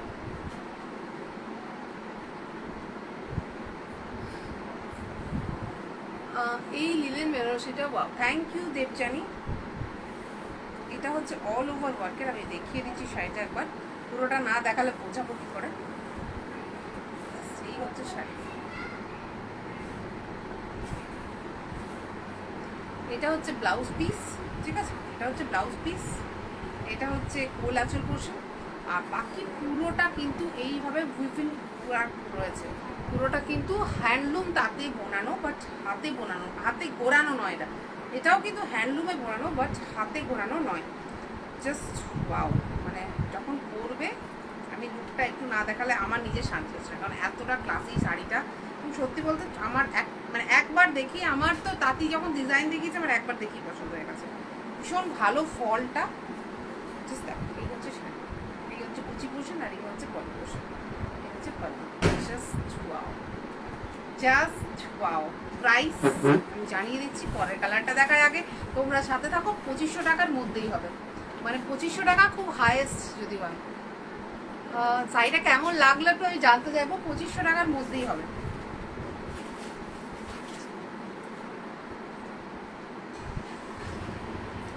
এই লিলেন বেনারসিটা ওয়াও, থ্যাংক ইউ দেবজানি। এটা হচ্ছে অল ওভার ওয়ার্কের, আমি দেখিয়ে দিচ্ছি শাড়িটা একবার, পুরোটা না দেখালে বোঝাবো কি করে। এই হচ্ছে শাড়ি, এটা হচ্ছে ব্লাউজ পিস, ঠিক আছে, এটা হচ্ছে ব্লাউজ পিস, এটা হচ্ছে কোল আঁচল পোর্শন, আর বাকি পুরোটা কিন্তু এইভাবে উইভিং ওয়ার্ক রয়েছে। পুরোটা কিন্তু হ্যান্ডলুম তাতে বোনানো, বাট হাতে বোনানো, হাতে গোড়ানো নয়। এটাও কিন্তু হ্যান্ডলুমে বোনানো, বাট হাতে গোড়ানো নয়। জাস্ট ওয়াও, মানে যখন পরবে, আমি লুকটা একটু না দেখালে আমার নিজের শান্তি হচ্ছে না, কারণ এতটা ক্লাসি শাড়িটা। এবং সত্যি বলতে আমার মানে একবার দেখি, আমার তো তাঁতি যখন ডিজাইন দেখিয়েছে আমার একবার দেখি পছন্দ হয়ে গেছে, ভীষণ ভালো ফলটা। জাস্ট দেখো, এই হচ্ছে শাড়ি, এই হচ্ছে কুচি পোর্শন, আর এই হচ্ছে পলি পোর্শন, এই হচ্ছে পলি। Just wow, just wow. Price আমি জানিয়ে দিচ্ছি, পরের কালারটা দেখার আগে তোমরা সাথে থাকো। 2500 টাকার মধ্যেই হবে, মানে 2500 টাকা খুব হাইয়েস্ট যদি হয়। শাড়িটা কেমন লাগলো একটু আমি জানতে চাইবো, 2500 টাকার মধ্যেই হবে।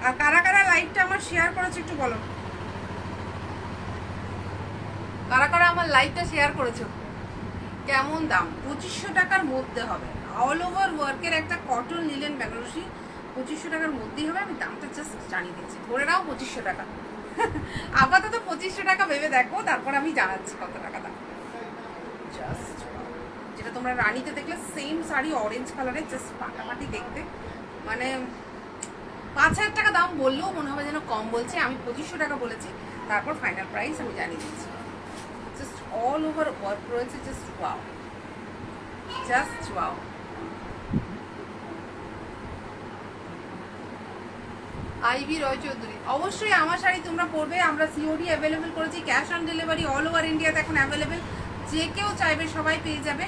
আর কারা কারা লাইভটা আমার শেয়ার করেছে একটু বলো, কারা কারা আমার লাইভটা শেয়ার করেছো। কেমন দাম? 2500 টাকার মধ্যে হবে, অল ওভার ওয়ার্কের একটা কটন লিলেন বেনারসি 2500 টাকার মধ্যেই হবে। আমি দামটা জাস্ট জানিয়ে দিচ্ছি, ধরে নাও 2500 টাকা। আপাতত 2500 টাকা ভেবে দেখো, তারপর আমি জানাচ্ছি কত টাকা দাম। জাস্ট যেটা তোমরা রানীতে দেখলে সেম শাড়ি অরেঞ্জ কালারের, জাস্ট পাটাপাটি দেখতে, মানে 5000 টাকা দাম বললেও মনে হবে যেন কম বলছে। আমি 2500 টাকা বলেছি, তারপর ফাইনাল প্রাইস আমি জানিয়ে দিচ্ছি। জাস্ট অল ওভার ওয়ার্ক রয়েছে, just wow, just wow. Ivy Roy Chowdhury, অবশ্যই আমার শাড়ি তোমরা পরবে। আমরা সিওডি অ্যাভেলেবেল করেছি, cash on delivery all over ইন্ডিয়াতে এখন অ্যাভেলেবেল, যে কেউ চাইবে সবাই পেয়ে যাবে।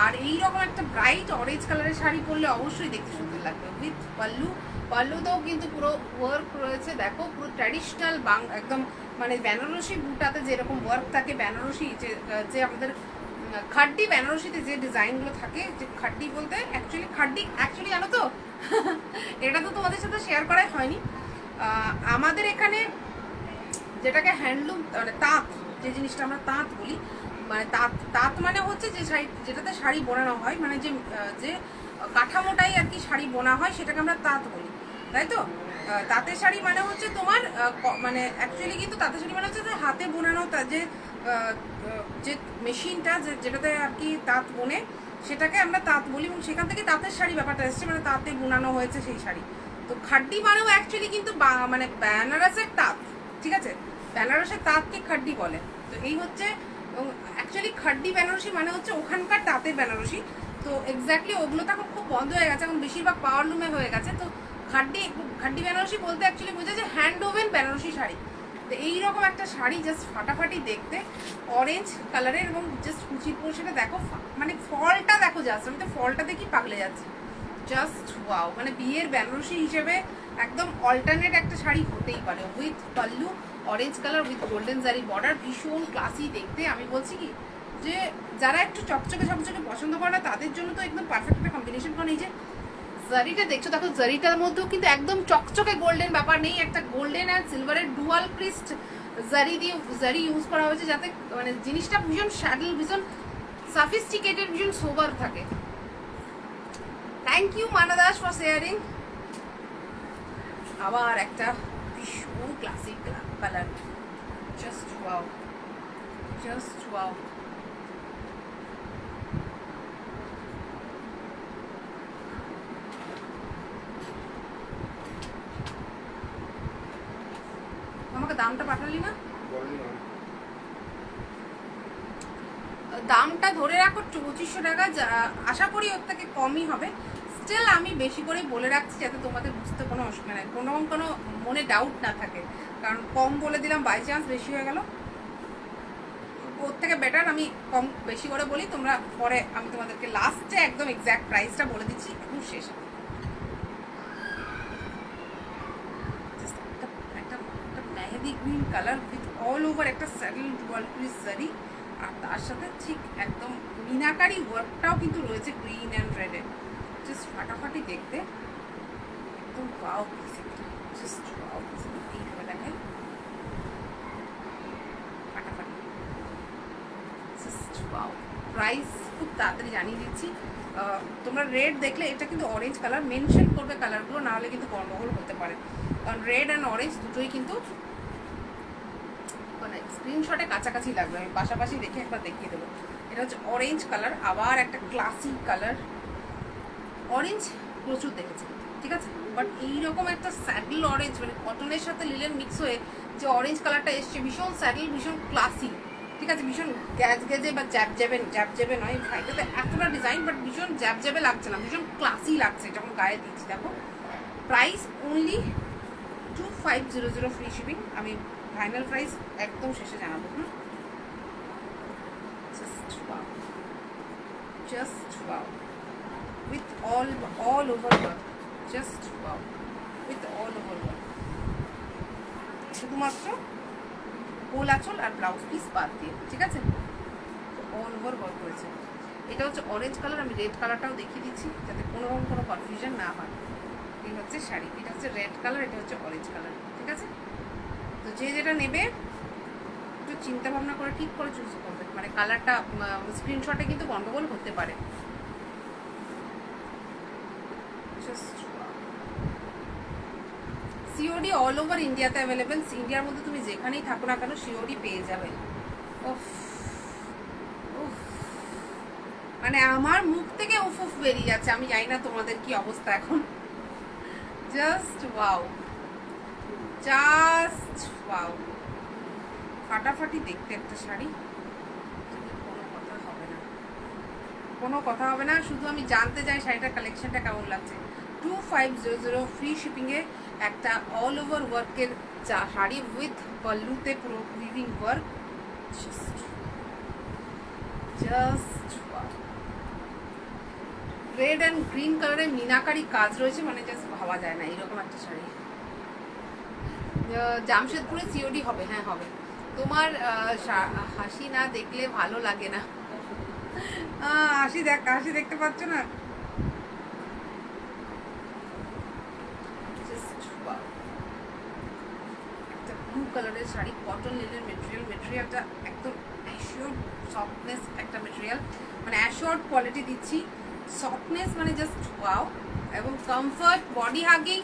আর এইরকম একটা ব্রাইট অরেঞ্জ কালারের শাড়ি পরলে অবশ্যই দেখতে সুন্দর লাগবে, উইথ পাল্লু। পাল্লুতেও কিন্তু পুরো ওয়ার্ক রয়েছে, দেখো পুরো ট্র্যাডিশনাল একদম, মানে বেনারসি বুটাতে যেরকম ওয়ার্ক থাকে, বেনারসি যে আমাদের খাড্ডি বেনারসিতে যে ডিজাইনগুলো থাকে, যে খাড্ডি বলতে অ্যাকচুয়ালি জানো তো, এটা তো তোমাদের সাথে শেয়ার করাই হয়নি। আমাদের এখানে যেটাকে হ্যান্ডলুম মানে তাঁত, যে জিনিসটা আমরা তাঁত বলি, মানে তাঁত মানে হচ্ছে যে শাড়ি যেটাতে শাড়ি বোনানো হয়, মানে যে কাঠামোটাই আর কি শাড়ি বোনা হয়, সেটাকে আমরা তাঁত বলি, তাই তো। তাঁতের শাড়ি মানে হচ্ছে তোমার মানে অ্যাকচুয়ালি কিন্তু তাঁতের শাড়ি মানে হচ্ছে যে হাতে বোনানো, যে মেশিনটা যেটাতে আর কি তাঁত বোনে, সেটাকে আমরা তাঁত বলি, এবং সেখান থেকে তাঁতের শাড়ি ব্যাপারটা এসছে, মানে তাঁতে বোনানো হয়েছে সেই শাড়ি। তো খাড্ডি মানেও অ্যাকচুয়ালি কিন্তু মানে বেনারসের তাঁত, ঠিক আছে, বেনারসের তাঁতকে খাড্ডি বলে। তো এই হচ্ছে অ্যাকচুয়ালি খাড্ডি বেনারসি মানে হচ্ছে ওখানকার তাঁতের বেনারসি। তো এক্স্যাক্টলি ওগুলো তো এখন খুব বন্ধ হয়ে গেছে, এখন বেশিরভাগ পাওয়ার লুমে হয়ে গেছে। তো খাড্ডি বেনারসি বলতে অ্যাকচুয়ালি বোঝায় যে হ্যান্ড ওভেন বেনারসি শাড়ি। তো এইরকম একটা শাড়ি জাস্ট ফাটাফাটি দেখতে, অরেঞ্জ কালারের, এবং জাস্ট কুচির পোর্শনে দেখো, মানে ফলটা দেখো, জাস্ট আমি তো ফলটা দেখি পাগলে যাচ্ছি। জাস্ট ওয়াও, মানে বিয়ের বেনারসি হিসেবে একদম অল্টারনেট একটা শাড়ি হতেই পারে, with pallu orange colour with golden জারি বর্ডার, ভীষণ ক্লাসি দেখতে। আমি বলছি কি যে যারা একটু চকচকে পছন্দ করে না, তাদের জন্য তো একদম পারফেক্ট একটা কম্বিনেশন। কারণ এই যে জারিটা দেখছো, দেখো জারিটার মধ্যেও কিন্তু একদম চকচকে গোল্ডেন ব্যাপার নেই, একটা গোল্ডেন অ্যান্ড সিলভারের ডুয়াল ক্রিস্ট জারি ইউজ করা হয়েছে, যাতে মানে জিনিসটা ভীষণ স্যাডল, ভীষণ সাফিস্টিকেটেড, ভীষণ সোবার থাকে। থ্যাংক ইউ মানা দাস ফর শেয়ারিং। আবার একটা ভীষণ classic colour, just wow, just wow. দামটা পাঠালি না? বলেনি আমি। দামটা ধরে রাখো 2500 টাকা, আশা করি ওর থেকে কমই হবে। স্টিল আমি বেশি করে বলে রাখছি যাতে তোমাদের বুঝতে কোনো অসুবিধা নেই, কোনো মনে ডাউট না থাকে, কারণ কম বলে দিলাম বাই চান্স বেশি হয়ে গেল। ওর থেকে বেটার আমি কম বেশি করে বলি, তোমরা পরে আমি তোমাদেরকে লাস্টে একদম এক্স্যাক্ট প্রাইসটা বলে দিচ্ছি একদম শেষে। একটা mehendi green colour with all over একটা স্যাডেল ওয়ার্ল্ড সারি, আর তার সাথে ঠিক একদম মিনাকারি ওয়ার্কটাও কিন্তু রয়েছে গ্রিন অ্যান্ড রেডে। জাস্ট ফাটাফাটি দেখতে, একদম wow piece, just wow piece. এইভাবে দেখাই ফাটাফাটি, জাস্ট ওয়াও। প্রাইস খুব তাড়াতাড়ি জানিয়ে দিচ্ছি। তোমরা রেড দেখলে এটা কিন্তু অরেঞ্জ কালার, মেনশন করবে কালারগুলো, না হলে কিন্তু গন্ডগোল হতে পারে, কারণ রেড অ্যান্ড অরেঞ্জ দুটোই কিন্তু মানে স্ক্রিনশটে কাছাকাছি লাগবে। আমি পাশাপাশি দেখে একবার দেখিয়ে দেবো। এটা হচ্ছে অরেঞ্জ কালার, আবার একটা ক্লাসিক কালার। অরেঞ্জ প্রচুর দেখেছি, ঠিক আছে, বাট এইরকম একটা স্যাডেল অরেঞ্জ, মানে কটনের সাথে লিলেন মিক্স হয়ে যে অরেঞ্জ কালারটা এসছে, ভীষণ স্যাডেল, ভীষণ ক্লাসি, ঠিক আছে, ভীষণ গ্যাজে বা জ্যাবজ্যাবে নয়, এটাতে এতটা ডিজাইন বাট ভীষণ জ্যাবজ্যাবে লাগছে না, ভীষণ ক্লাসি লাগছে যখন গায়ে দিচ্ছি। দেখো প্রাইস অনলি 2500 ফ্রি শিপিং। আমি ফাইনাল প্রাইস একদম শেষে জানাবো। Just wow with all over work, just wow, with all over work। শুধুমাত্র গোল আঁচল আর ব্লাউজ পিস বাদ দিয়ে, ঠিক আছে, অল ওভার ওয়ার্ক রয়েছে। এটা হচ্ছে অরেঞ্জ কালার, আমি রেড কালারটাও দেখিয়ে দিচ্ছি যাতে কোনো কনফিউশন না হয়। এই হচ্ছে শাড়ি, এটা হচ্ছে রেড কালার, এটা হচ্ছে অরেঞ্জ কালার, ঠিক আছে। তো যে যেটা নেবে একটু চিন্তা ভাবনা করে ঠিক করে চুজ করবে, মানে কালারটা স্ক্রিনশটে কিন্তু গন্ডগোল হতে পারে। সিওডি অল ওভার ইন্ডিয়াতে অ্যাভেলেবেল, ইন্ডিয়ার মধ্যে তুমি যেখানেই থাকো না কেন সিওডি পেয়ে যাবে। উফ উফ, মানে আমার মুখ থেকে উফ উফ বেরিয়ে যাচ্ছে, আমি জানি না তোমাদের কি অবস্থা এখন। জাস্ট ওয়াও, জাস্ট ওয়াও, ফাটাফাটি দেখতে একটা শাড়ি, কোনো কথা হবে না। শুধু আমি জানতে চাই শাড়িটার কালেকশনটা কেমন লাগছে। 2500 ফ্রি শিপিংয়ে একটা অল ওভার ওয়ার্কের শাড়ি উইথ পল্লুতে পুরো weaving work, just red and green কালারের মিনাকারি কাজ রয়েছে, মানে জাস্ট ভাবা যায় না এরকম একটা শাড়ি। জামশেদপুরে সিওডি হবে, হ্যাঁ হবে। তোমার হাসি না দেখলে ভালো লাগে না। হাসি দেখতে পাচ্ছ না? একটা ব্লু কালারের শাড়ি, কটন লিনেন মেটেরিয়ালটা একদম অ্যাশিওর সফটনেস একটা মেটেরিয়াল, মানে অ্যাশিওর কোয়ালিটি দিচ্ছি, সফটনেস মানে জাস্ট ওয়াও, এবং কমফর্ট, বডি হাগিং,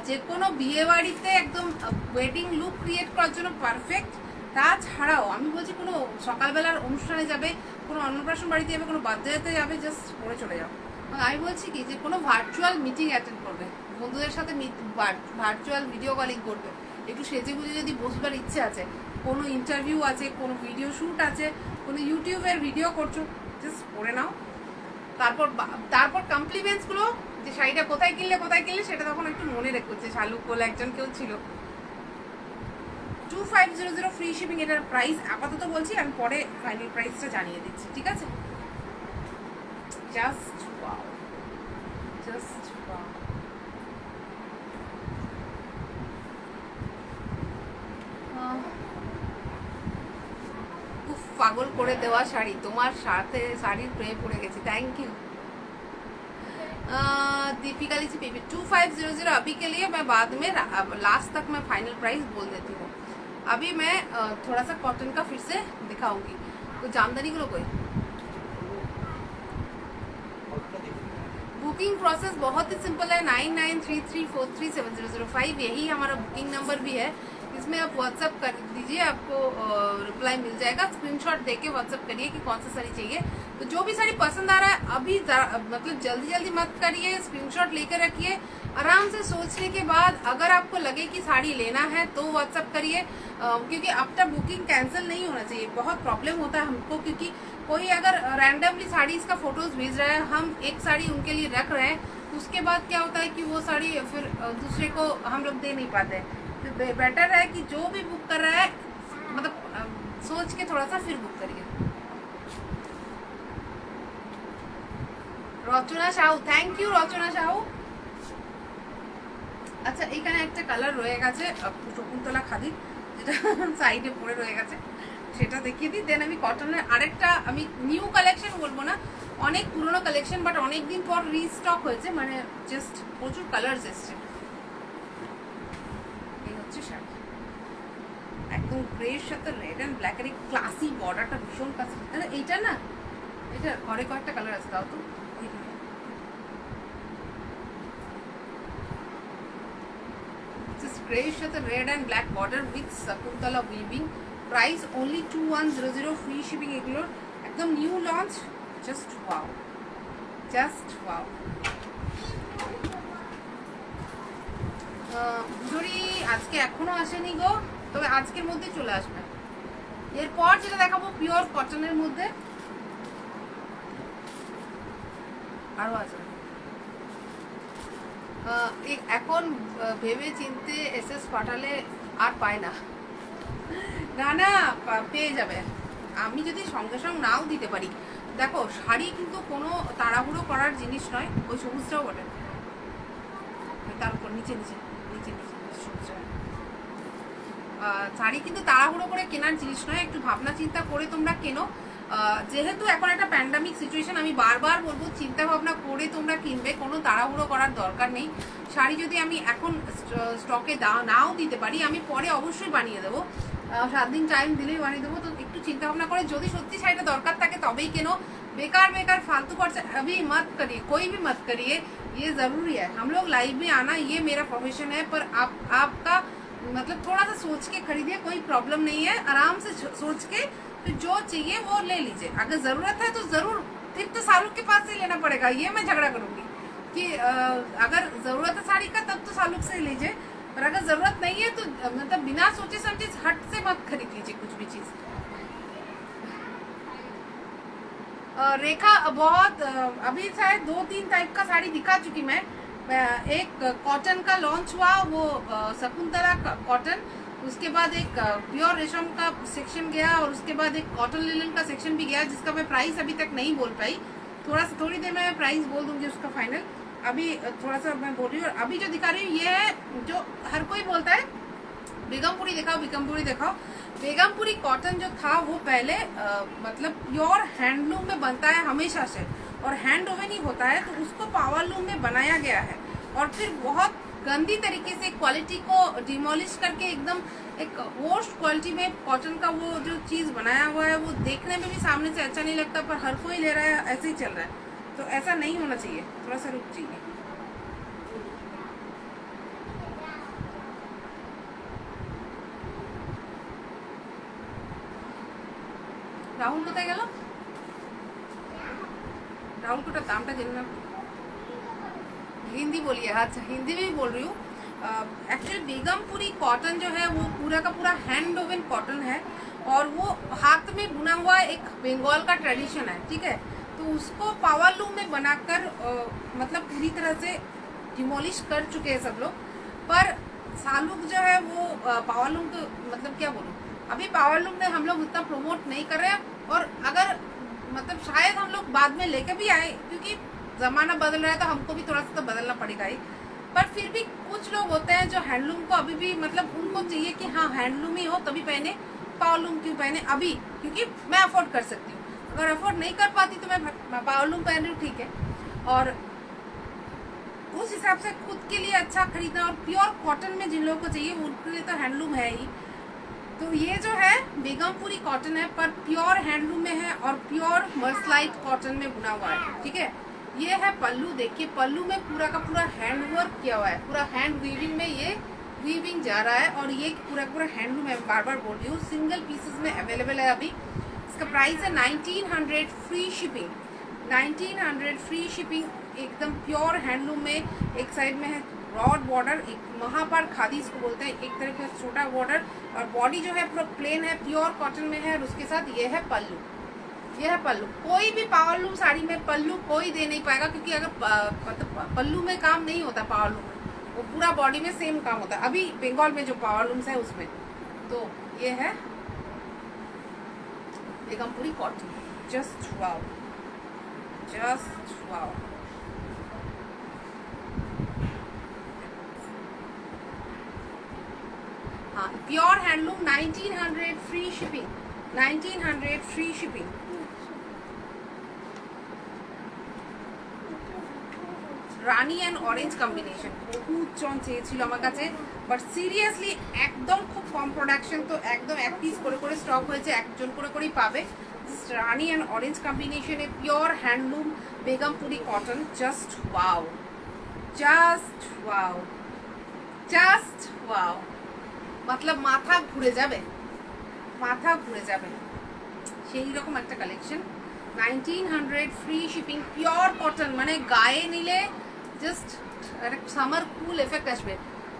যে কোনো বিয়ে বাড়িতে একদম ওয়েডিং লুক ক্রিয়েট করার জন্য পারফেক্ট। তাছাড়াও আমি বলছি কোনো সকালবেলার অনুষ্ঠানে যাবে, কোনো অন্নপ্রাশন বাড়িতে যাবে, কোনো বার্থডেতে যাবে, জাস্ট পরে চলে যাও। আমি বলছি কি যে কোনো ভার্চুয়াল মিটিং অ্যাটেন্ড করবে, বন্ধুদের সাথে ভার্চুয়াল ভিডিও কলিং করবে, একটু সেজে গুজে যদি বসবার ইচ্ছে আছে, কোনো ইন্টারভিউ আছে, কোনো ভিডিও শ্যুট আছে, কোনো ইউটিউবের ভিডিও করছো, জাস্ট পরে নাও। তারপর কমপ্লিমেন্টসগুলো, যে শাড়িটা কোথায় কিনলে সেটা তখন একটু মনে রেখো, যে শালুক বলে একজন কেউ ছিল। 2500 ফ্রি শিপিং এটার প্রাইস আপাতত বলছি, আমি পরে ফাইনাল প্রাইসটা জানিয়ে দিচ্ছি, ঠিক আছে। Just wow, just wow. খুব পাগল করে দেওয়া শাড়ি, তোমার সাথে শাড়ির প্রেমে পড়ে গেছি, thank you. Deepika ji baby 2500 अभी के लिए, मैं बाद में लास्ट तक मैं फाइनल प्राइस बोल देती हूँ। अभी मैं थोड़ा सा कॉटन का फिर से दिखाऊंगी। तो जामदानी को कोई बुकिंग प्रोसेस बहुत ही सिंपल है, 9933437005 यही हमारा बुकिंग नंबर भी है। इसमें आप व्हाट्सअप कर दीजिए, आपको रिप्लाई मिल जाएगा। स्क्रीनशॉट देके व्हाट्सअप करिए कि कौन सा साड़ी चाहिए, तो जो भी साड़ी पसंद आ रहा है अभी मतलब जल्दी जल्दी मत करिए, स्क्रीनशॉट लेकर रखिए। आराम से सोचने के बाद अगर आपको लगे कि साड़ी लेना है तो व्हाट्सअप करिए, क्योंकि आफ्टर बुकिंग कैंसिल नहीं होना चाहिए। बहुत प्रॉब्लम होता है हमको, क्योंकि कोई अगर रैंडमली साड़ी का फोटोज भेज रहा है, हम एक साड़ी उनके लिए रख रहे हैं, उसके बाद क्या होता है कि वो साड़ी फिर दूसरे को हम लोग दे नहीं पाते। तो बेटर है कि जो भी बुक कर रहा है मतलब सोच के थोड़ा सा फिर बुक करिए। রচনা সাহু, থ্যাংক ইউ রচনা সাহু। আচ্ছা এখানে একটা কালার রয়ে গেছে শকুন্তলা খাদি, যেটা সাইডে পড়ে রয়ে গেছে, সেটা দেখিয়ে দিই। দেন আমি কটনের আরেকটা, আমি নিউ কালেকশন বলবো না, অনেক পুরনো কালেকশন, বাট অনেক দিন পর রিস্টক হয়েছে, মানে জাস্ট প্রচুর কালার্স এসছে। এই হচ্ছে শাড়ি, একদম গ্রের সাথে রেড অ্যান্ড ব্ল্যাকের এই ক্লাসি বর্ডারটা ভীষণ ক্লাসি। এইটা না, এটা ঘরে কয়েকটা কালার আছে, তাও তো গ্রের সাথে red and black border with Shakuntala weaving. Price only 2100, free shipping. এগুলোর একদম new launch, just wow, just wow. জরি আজকে এখনো আসেনি গো, তবে আজকের মধ্যে চলে আসবে। এরপর যেটা দেখাবো পিওর কটনের মধ্যে আরো আছে। এখন ভেবে চিনতে এসএস পাঠালে আর পায় না, না না পেয়ে যাবে। আমি যদি সঙ্গে সঙ্গে নাও দিতে পারি, দেখো শাড়ি কিন্তু কোনো তাড়াহুড়ো করার জিনিস নয়। ওই সবুজটাও বলে, তার উপর নিচে নিচে নিচে নিচে সবুজটা, শাড়ি কিন্তু তাড়াহুড়ো করে কেনার জিনিস নয়, একটু ভাবনা চিন্তা করে তোমরা কেনো। যেহেতু এখন একটা প্যান্ডামিক সিচুয়েশন, আমি বারবার বলবো চিন্তা ভাবনা করে তোমরা কিনবে, কোনো তাড়াহুড়ো করার দরকার নেই। শাড়ি যদি আমি এখন স্টকে নাও দিতে পারি, আমি পরে অবশ্যই বানিয়ে দেবো, 7 দিন টাইম দিলেই বানিয়ে দেবো। তো একটু চিন্তা ভাবনা করে যদি সত্যি শাড়িটা দরকার থাকে তবেই কেনো। बेकार बेकार फालतू खर्चा अभी मत करिए, कोई भी मत करिए, ये जरूरी है। हम लोग लाइव में आना ये मेरा प्रोफेशन है, पर आपका मतलब थोड़ा सा सोच के खरीदिए, कोई प्रॉब्लम नहीं है। आराम से सोच के तो जो चाहिए वो ले लीजिए। अगर जरूरत है तो जरूर, फिर तो शाहरुख के पास से लेना पड़ेगा, ये मैं झगड़ा करूंगी कि अगर जरूरत है साड़ी का तब तो शाहरुख से लीजिए, पर अगर जरूरत नहीं है तो मतलब बिना सोचे समझे हट से मत खरीद लीजिए कुछ भी चीज। रेखा बहुत अभी शायद 2-3 टाइप का साड़ी दिखा चुकी मैं। एक कॉटन का लॉन्च हुआ, वो शकुंतला कॉटन, उसके बाद एक प्योर रेशम का सेक्शन गया, और उसके बाद एक कॉटन लिनन का सेक्शन भी गया, जिसका मैं प्राइस अभी तक नहीं बोल पाई। थोड़ी देर में मैं प्राइस बोल दूंगी उसका फाइनल। अभी थोड़ा सा मैं बोल रही हूँ। अभी जो दिखा रही हूँ ये है जो हर कोई बोलता है बेगमपुरी दिखाओ, बेगमपुरी दिखाओ। बेगमपुरी कॉटन जो था वो पहले मतलब प्योर हैंडलूम में बनता है हमेशा से, और हैंड ओवन ही होता है, तो उसको पावरलूम में बनाया गया है, और फिर बहुत गंदी तरीके से क्वालिटी को डिमोलिश करके एकदम एक वर्स्ट क्वालिटी में कॉटन का वो जो चीज़ बनाया हुआ है, वो देखने में भी सामने से अच्छा नहीं लगता, पर हर कोई ले रहा है, ऐसे ही चल रहा है। तो ऐसा नहीं होना चाहिए, थोड़ा सा रुक चाहिए। রাহুল কোথায় গেল? राहुल को दाम जैन हिंदी बोलिए। अच्छा हिंदी में भी बोल रही हूँ। एक्चुअली बेगमपुरी कॉटन जो है वो पूरा का पूरा हैंड ओवन कॉटन है, और वो हाथ में बुना हुआ एक बंगाल का ट्रेडिशन है, ठीक है। तो उसको पावरलूम में बनाकर मतलब पूरी तरह से डिमोलिश कर चुके हैं सब लोग, पर शाहरुख जो है वो पावरलूम को मतलब क्या बोलूँ, अभी पावरलूम में हम लोग उतना प्रमोट नहीं कर रहे हैं, और अगर मतलब शायद हम लोग बाद में लेके भी आए, क्योंकि जमाना बदल रहा है तो हमको भी थोड़ा सा तो बदलना पड़ेगा ही। पर फिर भी कुछ लोग होते हैं जो हैंडलूम को अभी भी मतलब उनको चाहिए कि हाँ हैंडलूम ही हो तभी पहने, पावरलूम क्यों पहने अभी, क्योंकि मैं अफोर्ड कर सकती हूँ। अगर अफोर्ड नहीं कर पाती तो मैं पावरलूम पहन रही हूँ, ठीक है। और उस हिसाब से खुद के लिए अच्छा खरीदना, और प्योर कॉटन में जिन लोगों को चाहिए उनके लिए तो हैंडलूम है ही। तो ये जो है बेगमपुरी कॉटन है, पर प्योर हैंडलूम में है, और प्योर मर्सलाइट कॉटन में बुना हुआ है, ठीक है। ये है पल्लू, देखिए पल्लू में पूरा का पूरा हैंड वर्क किया हुआ है, पूरा हैंड वीविंग में ये वीविंग जा रहा है, और ये पूरा पूरा हैंडलूम है। बार बार बोल रही हूँ, सिंगल पीसेस में अवेलेबल है अभी, इसका प्राइस है 1900 फ्री शिपिंग, 1900 फ्री शिपिंग। एकदम प्योर हैंडलूम में, एक साइड में है ब्रॉड बॉर्डर, एक महापार खादी इसको बोलते हैं, एक तरफ है छोटा बॉर्डर, और बॉडी जो है पूरा प्लेन है, प्योर कॉटन में है, और उसके साथ ये है पल्लू, ये है पल्लू। कोई भी पावरलूम साड़ी में पल्लू कोई दे नहीं पाएगा, क्योंकि अगर मतलब पल्लू में काम नहीं होता पावरलूम में, वो पूरा बॉडी में सेम काम होता है। अभी बंगाल में जो पावरलूम्स है उसमें, तो ये है Begampuri cotton, just wow, just wow. हाँ, pure handloom 1900 free shipping, 1900 free shipping. Rani and orange combination বহুত জন চেয়েছিল আমার কাছে, বাট সিরিয়াসলি একদম খুব কম প্রোডাকশন, তো একদম এক পিস করে স্টক হয়েছে, একজন করেই পাবে। রানি অ্যান্ড অরেঞ্জ কম্বিনেশনে pure handloom Begampuri cotton, just wow, just wow, just wow. মতলব মাথা ঘুরে যাবে, মাথা ঘুরে যাবে, সেই রকম একটা collection. 1900 free shipping, pure cotton, মানে গায়ে নিলে জাস্ট একটা সামার কুল এফেক্ট আসবে।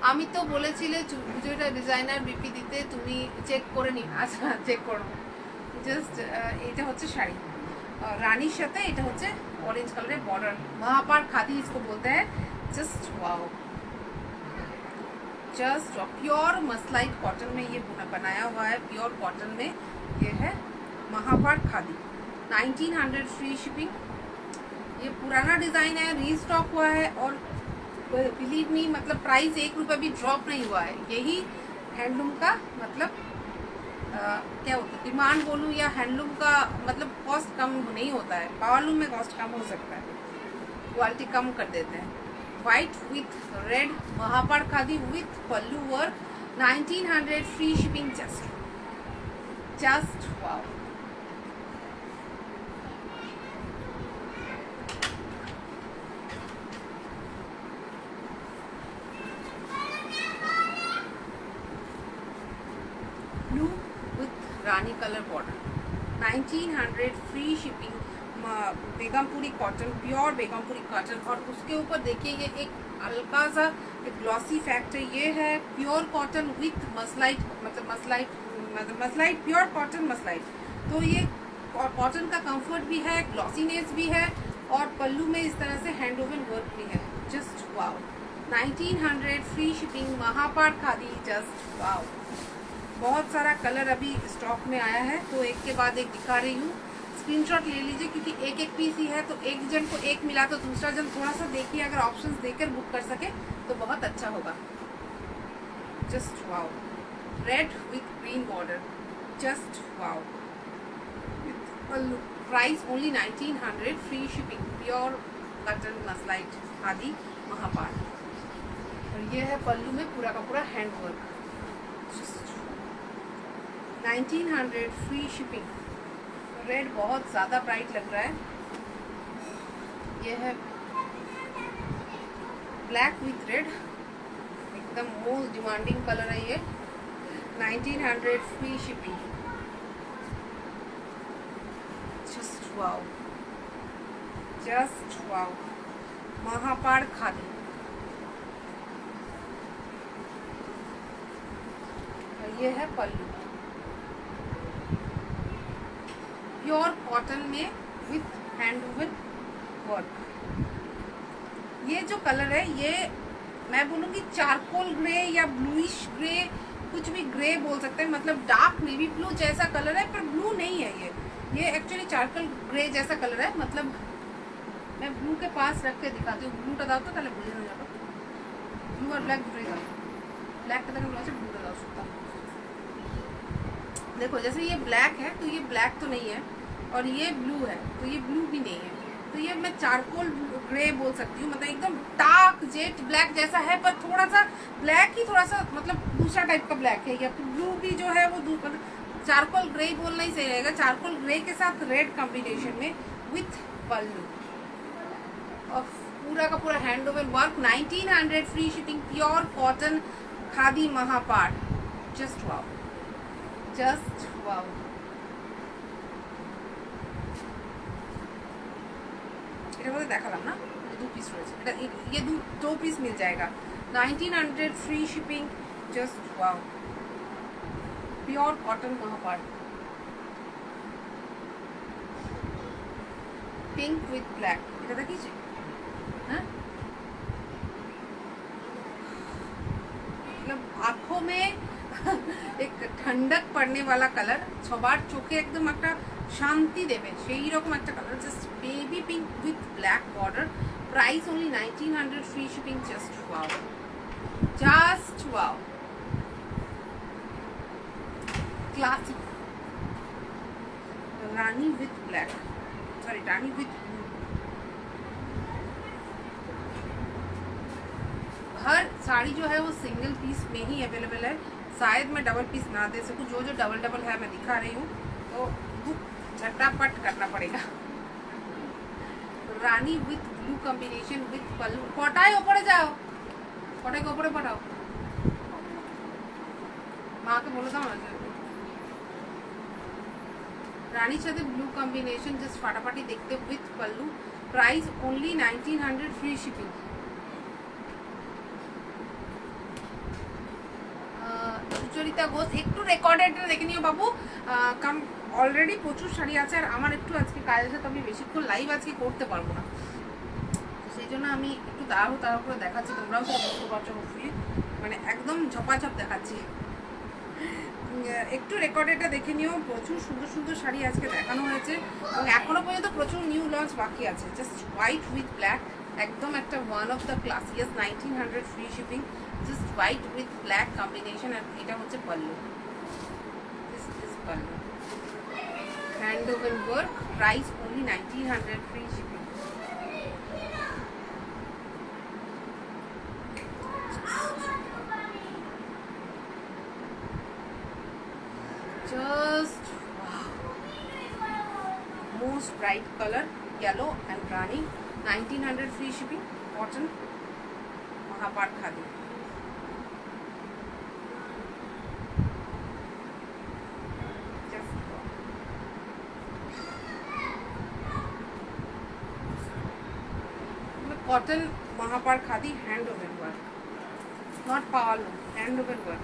আমি তো বলেছিলে পুজোটা ডিজাইনার বিপি দিতে, তুমি চেক করে নি। আচ্ছা, চেক করো। জাস্ট এটা হচ্ছে শাড়ি, রানীর সাথে এটা হচ্ছে orange colour border, Mahapar khadi इसको बोलते हैं। जस्ट वाओ, जस्ट प्योर मसलाइट कॉटन में ये बनाया हुआ है, प्योर कॉटन में ये है महापार खादी, 1900 फ्री शिपिंग। ये पुराना डिज़ाइन है, रीस्टॉक हुआ है, और बिलीव मी मतलब प्राइस 1 रुपये भी ड्रॉप नहीं हुआ है। यही हैंडलूम का मतलब क्या होता है, डिमांड बोलूँ या हैंडलूम का मतलब कॉस्ट कम नहीं होता है। पावरलूम में कॉस्ट कम हो सकता है, क्वालिटी कम कर देते हैं। White with red Mahapar khadi with pallu work, 1900 free shipping, just wow. Blue with rani colour border, 1900 free shipping, Begampuri cotton, pure Begampuri cotton. और उसके ऊपर देखिए ये एक हल्का सा एक ग्लॉसी फैक्ट है, ये है प्योर कॉटन विथ मसलाइट, मतलब मसलाइट प्योर कॉटन मसलाइट। तो ये कॉटन का कंफर्ट भी है, ग्लॉसीनेस भी है, और पल्लू में इस तरह से हैंड ओवन वर्क भी है। Just wow, 1900 free shipping, Mahapar khadi, just wow. बहुत सारा कलर अभी स्टॉक में आया है, तो एक के बाद एक दिखा रही हूँ। स्क्रीनशॉट ले लीजिए, क्योंकि एक एक पीस ही है, तो एक जन को एक मिला तो दूसरा जन थोड़ा सा देखिए, अगर ऑप्शंस देकर बुक कर सके तो बहुत अच्छा होगा। Just wow, red with green border, just wow. Price only 1900 free shipping, pure cotton मसलाइट खादी महापार। और ये है पल्लू में पूरा का पूरा hand work, 1900 free shipping. Red बहुत ज़्यादा ब्राइट लग रहा है, ये है ब्लैक विथ रेड, एकदम मोस्ट डिमांडिंग कलर है ये, 1900 free shipping, just wow, just wow. Mahapar khadi, और ये है पल्लू, प्योर कॉटन में विथ हैंड वूवन वर्क। ये जो कलर है, ये मैं बोलूँगी चारकोल ग्रे या ब्लूइश ग्रे, कुछ भी ग्रे बोल सकते हैं, मतलब डार्क नेवी ब्लू जैसा कलर है, पर ब्लू नहीं है ये एक्चुअली चारकोल ग्रे जैसा कलर है। मतलब मैं ब्लू के पास रख के दिखाती हूँ, ब्लू का दाव तो पहले बुझे नहीं जाता, ब्लू और ब्लैक दूसरे का, ब्लैक का ब्लू का दाव सकता। देखो जैसे ये ब्लैक है, तो ये ब्लैक तो नहीं है, और ये ब्लू है तो ये ब्लू भी नहीं है, तो ये मैं चारकोल ग्रे बोल सकती हूँ। मतलब एकदम डार्क जेट ब्लैक जैसा है, पर थोड़ा सा ब्लैक ही, थोड़ा सा मतलब दूसरा टाइप का ब्लैक है, या फिर ब्लू भी जो है वो चारकोल ग्रे बोलना ही सही रहेगा। चारकोल ग्रे के साथ रेड कॉम्बिनेशन में विथ पल्लू, और पूरा का पूरा hand over work, 1900 free shipping, pure cotton khadi Mahapar, just wow, just wow. এটার মধ্যে দেখালাম না, 2 পিস রয়েছে। এটা ये 2 पीस मिल जाएगा 1900 free shipping. Just wow, pure cotton Mahapar, pink with black. এটা দেখিয়েছি হ্যাঁ, मतलब आंखों में एक ठंडक पड़ने वाला कलर, সবার চোখে একদম একটা শান্তি দেবে সেই রকম একটা colour. Just baby pink with black border, price only 1900, free shipping. Just wow, just wow, classic rani with black, sorry rani with blue. हर साड़ी जो है वो सिंगल पीस में ही अवेलेबल है, शायद मैं डबल पीस ना दे सकूं। जो जो डबल डबल है मैं दिखा रही हूँ, तो बुक झटापट करना पड़ेगा। रानी विथ ब्लू कॉम्बिनेशन विथ पल्लू। पटाए ऊपर जाओ, पटाए को ऊपर पटाओ, माँ के बोलो था ना। রানীর সাথে ব্লু কম্বিনেশন, জাস্ট ফাটাফাটি দেখতে with pallu, price only 1900, free shipping. Sucharita Ghosh, একটু রেকর্ডেডটা দেখে নিও বাবু, কারণ অলরেডি প্রচুর শাড়ি আছে আর আমার একটু আজকে কাজের সাথে আমি বেশিক্ষণ লাইভ আজকে করতে পারবো না, সেই জন্য আমি একটু তাড়াহুড়ো করে দেখাচ্ছি, তোমরাও সেটা বুঝতে পারছো হোপফুলি, মানে একদম ঝপাঝপ দেখাচ্ছি। একটু রেকর্ডেডটা দেখে নিও, প্রচুর সুন্দর সুন্দর শাড়ি আজকে দেখানো হয়েছে এবং এখনো পর্যন্ত প্রচুর নিউ লঞ্চ বাকি আছে। জাস্ট হোয়াইট উইথ ব্ল্যাক, একদম একটা one of the classiest, 1900, free shipping. Just white with black combination, আর এটা হচ্ছে pallu, this is pallu, hand woven work, price only 1900, free shipping. Just wow. Most bright color, yellow and rani, 1900, free shipping, cotton, Mahapar khadi। Just wow. Cotton Mahapar khadi, hand woven work, not power loom, hand woven work।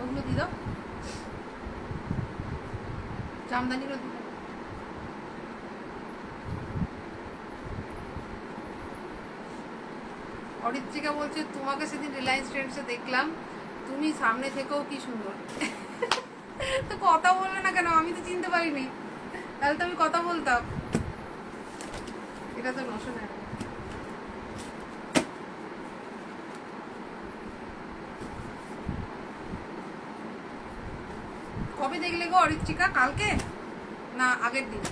ওগুলো দিয়ে দাও, জামদানিরও দিয়ে দাও। অরিত্রিকা বলছে তোমাকে সেদিন রিলায়েন্স ট্রেন্ডসে দেখলাম, তুমি সামনে থেকেও কি সুন্দর। তো কথা বললে না কেন, আমি তো চিনতে পারিনি, তাহলে তো আমি কথা বলতাম। এটা তো 900 টাকা। কবে দেখলে গো অরিত্রিকা, কালকে না আগের দিন?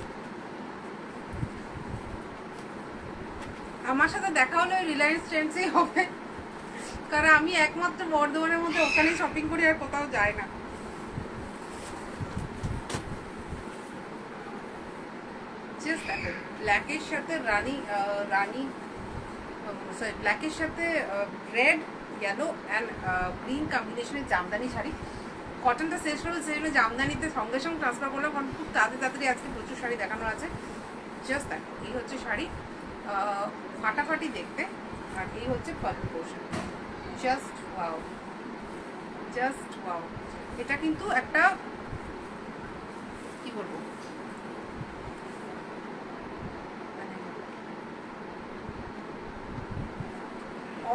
আমার সাথে দেখা হলে রিলায়েন্স ট্রেন্ডসেই হবে, কারণ আমি একমাত্র বর্ধমানের মধ্যে ওখানেই শপিং করি, আর কোথাও যাই না। জাস্ট দেখো, ব্ল্যাকের সাথে রানী সরি ব্ল্যাকের সাথে রেড, ইয়েলো অ্যান্ড গ্রিন কম্বিনেশনের জামদানি শাড়ি। কটনটা শেষ হলো, সেই জন্য জামদানিতে সঙ্গে সঙ্গে ট্রান্সফার করলাম, কারণ খুব তাড়াতাড়ি আজকে প্রচুর শাড়ি দেখানো আছে। জাস্ট দেখো, এই হচ্ছে শাড়ি, ফাটাফাটি দেখতে, আর এই হচ্ছে pallu portion. Just wow, just wow. এটা কিন্তু একটা কি বলবো,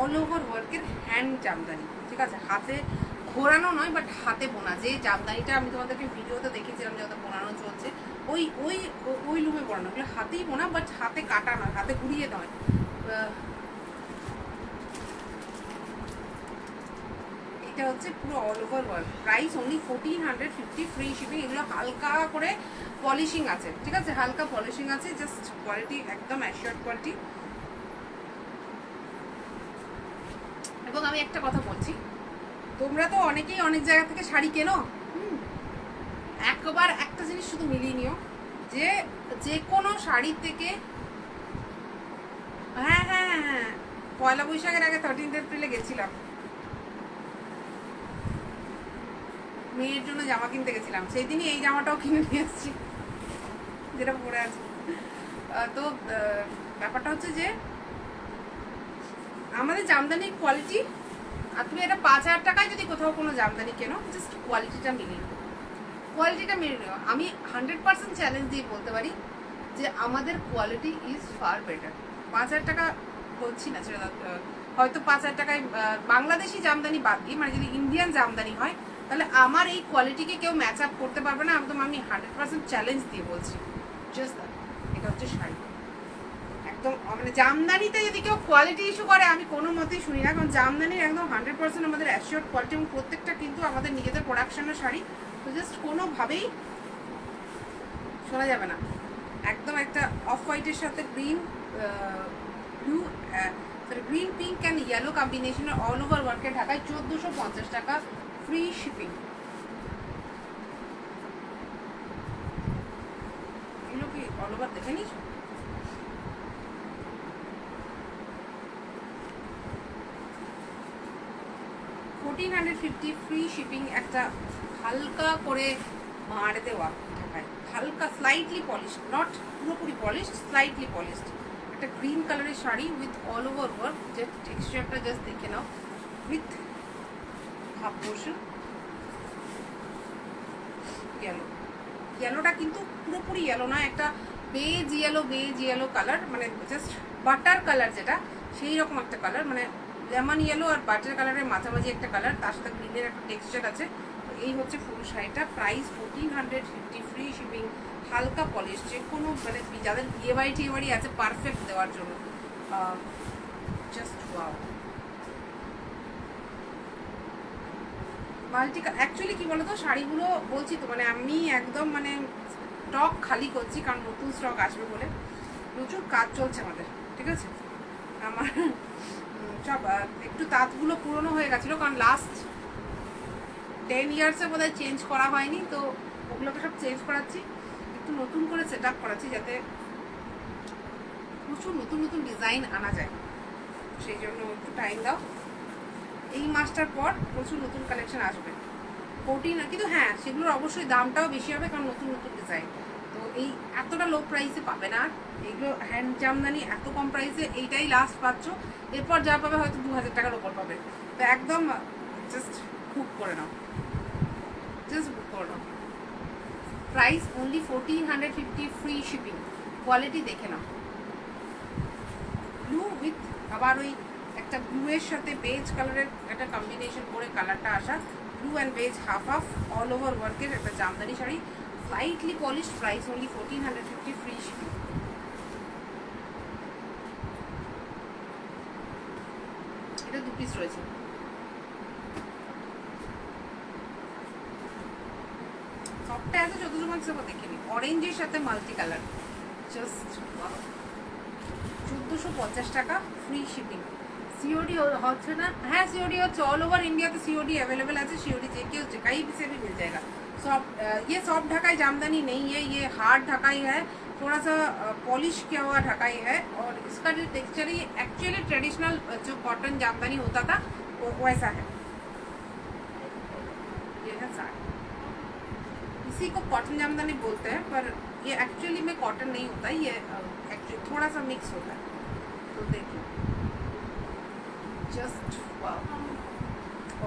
অল ওভার ওয়ার্কের হ্যান্ড জামদানি, ঠিক আছে, হাতে ঘোরানো নয়, বাট হাতে বোনা। যে জামদানিটা আমি তোমাদেরকে ভিডিওতে দেখেছিলাম যে ওটা বোনানো চলছে, ওই ওই ওই লুমে বোনানো, ওগুলো হাতেই বোনা, বাট হাতে কাটা নয়, হাতে ঘুরিয়ে নয়। এটা হচ্ছে পুরো all over work, price only 1450, free shipping. এগুলো হালকা করে পলিশিং আছে, ঠিক আছে, হালকা পলিশিং আছে, জাস্ট কোয়ালিটি একদম অ্যাসিওর্ড কোয়ালিটি। এবং আমি একটা কথা বলছি, তোমরা তো অনেকেই অনেক জায়গা থেকে শাড়ি কেনো, একবার একটা জিনিস শুধু মিলিয়ে নিও, যে যে কোনো শাড়ি থেকে, হ্যাঁ হ্যাঁ হ্যাঁ, পয়লা বৈশাখের আগে 13 এপ্রিলে গেছিলাম, মেয়ের জন্য জামা কিনতে গেছিলাম, সেই দিনই এই জামাটাও কিনে নিয়ে এসেছি, যেটা পরে আছে। তো ব্যাপারটা হচ্ছে যে আমাদের জামদানির কোয়ালিটি, আর তুমি এটা 5,000 টাকায় যদি কোথাও কোনো জামদানি কেনো, জাস্ট কোয়ালিটিটা মিলিয়ে নিও, কোয়ালিটিটা মিলিয়ে নিও। আমি 100% চ্যালেঞ্জ দিয়ে বলতে পারি যে আমাদের কোয়ালিটি ইজ ফার বেটার। 5,000 টাকা বলছি না, সেটা হয়তো 5,000 টাকায় বাংলাদেশি জামদানি বাদ দিয়ে, মানে যদি ইন্ডিয়ান জামদানি হয় তাহলে আমার এই কোয়ালিটিকে কেউ ম্যাচ আপ করতে পারবে না, একদম আমি 100% চ্যালেঞ্জ দিয়ে বলছি। জাস্ট এটা হচ্ছে শাড়ি একদম, মানে জামদানিতে যদি কেউ কোয়ালিটি ইস্যু করে আমি কোনো মতেই শুনি না, কারণ জামদানির একদম 100% আমাদের অ্যাসিওর কোয়ালিটি, এবং প্রত্যেকটা কিন্তু আমাদের নিজেদের প্রোডাকশনের শাড়ি, তো জাস্ট কোনোভাবেই শোনা যাবে না। একদম একটা অফ হোয়াইটের সাথে green blue green pink and yellow কম্বিনেশনের অল ওভার ওয়ার্কে ঢাকায় 1450 টাকা, ফ্রি শিপিং। এগুলো কি অল ওভার দেখে নিস? $1,450 ফ্রি শিপিং, একটা হালকা করে মার দেওয়া ঢাকায়, হালকা স্লাইটলি পলিশ, নট পুরোপুরি পলিশ, স্লাইটলি পলিশড, একটা গ্রিন কালারের sari with all over work, যে টেক্সচারটা জাস্ট দেখে নাও, উইথ হাফ পোর্শন ইয়েলো। ইয়েলোটা কিন্তু পুরোপুরি ইয়েলো না, একটা বেজ ইয়েলো কালার, মানে জাস্ট বাটার কালার, যেটা সেই রকম একটা কালার, মানে লেমন ইয়েলো আর বাটার কালারের মাঝামাঝি একটা কালার, তার সাথে গ্রিনের একটা টেক্সচার আছে। তো এই হচ্ছে পুরো শাড়িটা, প্রাইস 1450, ফ্রি শিপিং, হালকা পলিশ, যে কোনো মানে যাদের বিয়ে বাড়ি আছে পারফেক্ট দেওয়ার জন্য, জাস্ট ওয়াও। মাল্টি অ্যাকচুয়ালি কি বলতো, শাড়িগুলো বলছি তো, মানে আমি একদম মানে স্টক খালি করছি, কারণ নতুন স্টক আসবে বলে প্রচুর কাজ চলছে আমাদের, ঠিক আছে। আমার সব একটু তাঁতগুলো পুরনো হয়ে গেছিলো, কারণ লাস্ট 10 ইয়ার্সে বোধহয় চেঞ্জ করা হয়নি, তো ওগুলোকে সব চেঞ্জ করাচ্ছি, একটু নতুন করে সেট আপ করাচ্ছি, যাতে প্রচুর নতুন নতুন ডিজাইন আনা যায়, সেই জন্য একটু টাইম দাও। এই মাসটার পর প্রচুর নতুন কালেকশন আসবে 14, কিন্তু হ্যাঁ সেগুলোর অবশ্যই দামটাও বেশি হবে, কারণ নতুন নতুন ডিজাইন, তো এই এতটা লো প্রাইসে পাবে না এগুলো। হ্যান্ড জামদানি এত কম প্রাইসে এইটাই লাস্ট পাচ্ছ, এরপর যা পাবে হয়তো 2,000 টাকার ওপর পাবে, তো একদম জাস্ট বুক করে নাও, জাস্ট বুক করে নাও। Price only 1450, free shipping, quality দেখে নাও। ব্লু উইথ আবার ওই একটা ব্লু এর সাথে বেজ কালারের একটা কম্বিনেশন করে কালারটা আসা, blue and beige half half all over ওয়ার্কের একটা Jamdani sari, slightly polish, price only 1450, free shipping. এটা 2 পিস রয়েছে। সবটা আছে 1450 দেখিনি, অরেঞ্জের সাথে মাল্টি কালার, জাস্ট 1450 টাকা, ফ্রি শিপিং। सीओडी হচ্ছে না, হ্যাঁ सीओडी হচ্ছে, ऑल ओवर इंडिया तो सीओडी अवेलेबल है, सीओडी जे के कहीं भी से भी मिल जाएगा। सॉफ्ट ये सॉफ्ट ढकाई जामदानी नहीं है, ये हार्ड ढकाई है, थोड़ा सा पॉलिश किया हुआ ढकाई है, और इसका जो टेक्सचर है एक्चुअली ट्रेडिशनल जो कॉटन जामदानी होता था वो वैसा है। ये है साड़ी, इसी को कॉटन जामदानी बोलते हैं, पर ये एक्चुअली में कॉटन नहीं होता है, ये एक्चुअली थोड़ा सा मिक्स होता है। तो देखो just wow,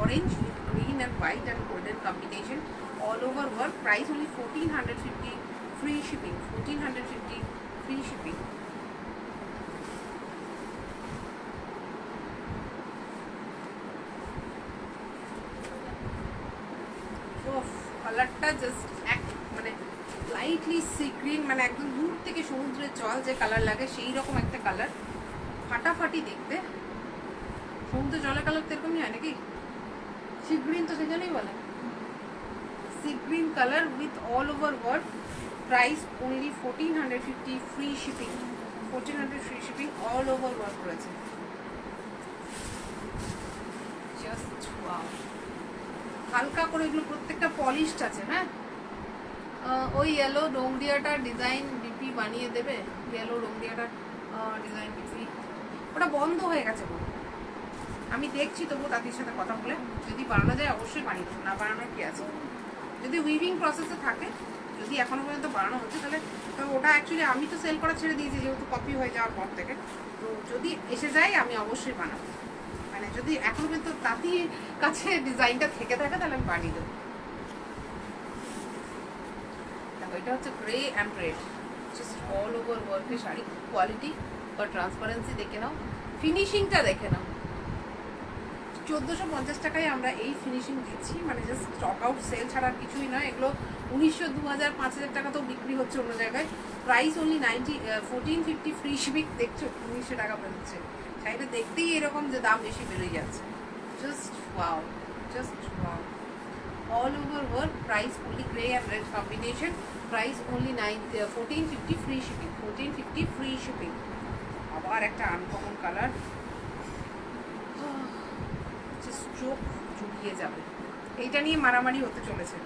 orange with green and white and golden combination, all over work, price only 1450, free shipping, 1450, free shipping। কালারটা জাস্ট এক মানে লাইটলি সি গ্রিন, মানে একদম দূর থেকে সমুদ্রের জল যে কালার লাগে সেই রকম একটা কালার, ফাটাফাটি দেখতে। সমুদ্রের জলের কালার তো এরকমই হয় নাকি, সি গ্রিন তো সেজন্যই বলে, sea green colour with all over work, price only 1450, free shipping, 1400 free shipping, all over work রয়েছে, জাস্ট ওয়াও। হালকা করে এগুলো প্রত্যেকটা পলিশড আছে। হ্যাঁ, ওই ইয়েলো ডোংরিয়াটার ডিজাইন বিপি বানিয়ে দেবে, ইয়েলো ডোংরিয়াটার ডিজাইন বিপি ওটা বন্ধ হয়ে গেছে, আমি দেখছি তবু তাদের সাথে কথা বলে, যদি বানানো যায় অবশ্যই বানিয়ে দেবো, না বানানোর কি আছে, যদি উইভিং প্রসেসে থাকে যদি এখনো পর্যন্ত বাড়ানো হচ্ছে তাহলে তো ওটা অ্যাকচুয়ালি আমি তো সেল করা ছেড়ে দিয়েছি যেহেতু কপি হয়ে যাওয়ার পর থেকে। তো যদি এসে যায় আমি অবশ্যই বানাবো, মানে যদি এখনো পর্যন্ত তাঁতির কাছে ডিজাইনটা থেকে থাকে তাহলে আমি বানিয়ে দেবো। দেখো এটা হচ্ছে grey and red, just all over ওয়ার্কের শাড়ি। কোয়ালিটি বা ট্রান্সপারেন্সি দেখে নাও, ফিনিশিংটা দেখে নাও। 1450 টাকায় আমরা এই ফিনিশিং দিচ্ছি, মানে জাস্ট স্টক আউট সেল ছাড়া আর কিছুই নয়। এগুলো 1900, 2000, 5000 টাকাতেও বিক্রি হচ্ছে অন্য জায়গায়। Price only 1450 free shipping. দেখছো 1900 টাকা বেরোচ্ছে, শাড়িটা দেখতেই এরকম যে দাম বেশি বেরোয় যাচ্ছে। Just wow, just wow. All over work, price only grey and red combination, price only 1450 free shipping, 1450 free shipping. আবার একটা আনকমন কালার, চোখ জুড়িয়ে যাবে। এইটা নিয়ে মারামারি হতে চলেছে।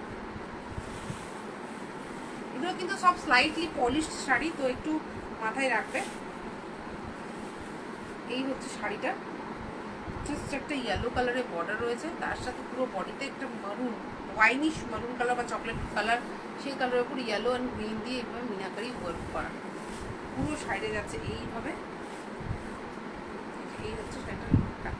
এগুলো কিন্তু সব স্লাইটলি পলিশড শাড়ি, তো একটু মাথায় রাখবে। এই হচ্ছে শাড়িটা, জাস্ট একটা ইয়েলো কালারের বর্ডার রয়েছে, তার সাথে পুরো বডিতে একটা মারুন, ওয়াইনিশ মারুন কালার বা চকলেট কালার, সেই কালারের উপর ইয়েলো অ্যান্ড গ্রিন দিয়ে এইভাবে মিনাকারি ওয়ার্ক করা। পুরো সাইডে যাচ্ছে এইভাবে। এই হচ্ছে শাড়িটার লুকটা।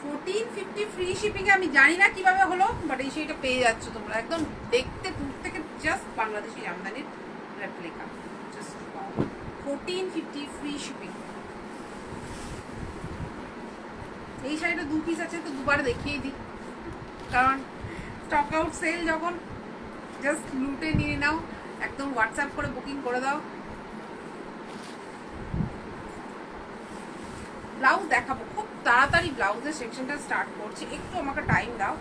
1450 ফ্রি শিপিং এ। আমি জানি না কিভাবে হলো, বাট এই শাড়িটা পেয়ে যাচ্ছ তোমরা একদম দেখতে দূর থেকে, জাস্ট বাংলাদেশি আমদানির রেপ্লিকা। Just 1450 free shipping. এই শাড়িটা 2 পিস আছে, তো দুবার দেখিয়ে দিই, কারণ স্টক আউট সেল যখন জাস্ট লুটে নিয়ে নাও, একদম হোয়াটসঅ্যাপ করে বুকিং করে দাও। ব্লাউজ দেখাবো খুব তাড়াতাড়ি, ব্লাউজের সেকশনটা স্টার্ট করছি, একটু আমাকে টাইম দাও।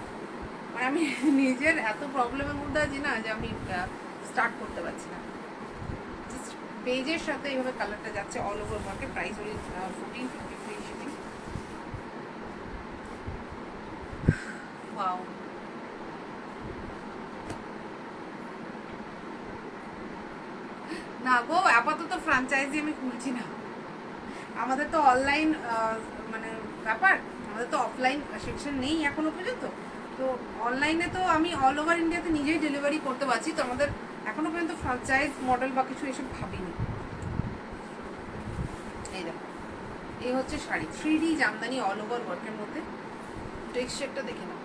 মানে আমি নিজের এত প্রবলেমের মধ্যে আছি না যে আমি স্টার্ট করতে পারছি না। জাস্ট পেজের সাথে এইভাবে কালারটা যাচ্ছে অল ওভার ওয়ার্কে, প্রাইস হল 1450 ফ্রি শিপিং। ওয়াও, না গো আপাতত ফ্র্যাঞ্চাইজি আমি খুলছি না, আমাদের তো অনলাইন মানে ব্যাপার, আমাদের তো অফলাইন সেকশন নেই এখনো পর্যন্ত। তো অনলাইনে তো আমি অল ওভার ইন্ডিয়াতে নিজেই ডেলিভারি করতে পারছি, তো আমাদের এখনো পর্যন্ত ফ্র্যাঞ্চাইজ মডেল বা কিছু এসব ভাবিনি। এই দেখো, এই হচ্ছে sari 3D Jamdani all over ওয়ার্কের মধ্যে। টেক্সচারটা দেখে নাও,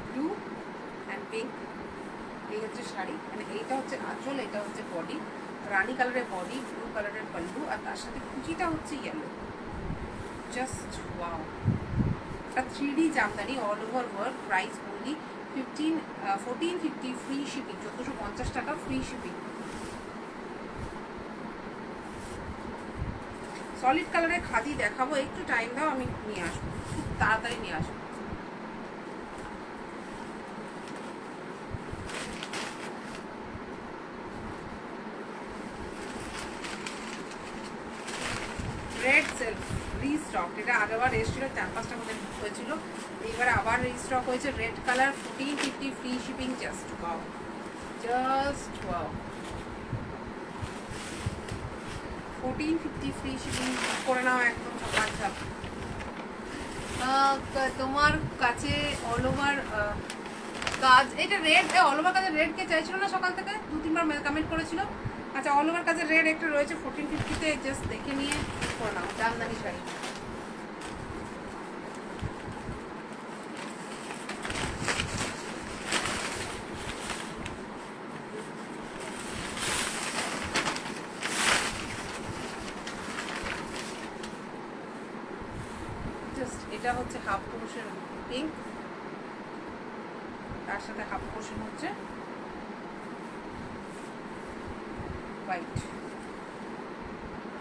ব্লু অ্যান্ড পিঙ্ক। এই হচ্ছে শাড়ি, মানে এইটা হচ্ছে আঁচল, এটা হচ্ছে বডি, রানী কালারের বডি, ব্লু কালারের পাল্লু, আর তার সাথে কুচিটা হচ্ছে ইয়েলো। জাস্ট ওয়াও, এটা 3D Jamdani all over work, price only 1450 free shipping, 1450 টাকা ফ্রি শিপিং। সলিড কালারের খাদি দেখাবো, একটু টাইম দাও, আমি নিয়ে আসবো, খুব তাড়াতাড়ি নিয়ে আসবো। রেড সেলফ রিস্টক, এটা আগেবার এসেছিল 4-5টা মধ্যে হয়েছিল, এইবার আবার রিস্টক হয়েছে। Red colour 1450 free shipping. Just wow, just wow, 1450 free shipping করে নাও একদম ঝাপাঝাপ। তোমার কাছে অল ওভার কাজ, এটা রেড, অল ওভার কাজের রেড কে চাইছিল না সকাল থেকে, 2-3 বার কমেন্ট করেছিল। আচ্ছা, অল ওভার কাজের রেড একটা রয়েছে 1450-তে, জাস্ট দেখে নিয়ে করে নাও, জামদানি শাড়ি। জাস্ট এটা হচ্ছে হাফ পোর্শন পিঙ্ক, তার সাথে হাফ পোর্শন হচ্ছে white.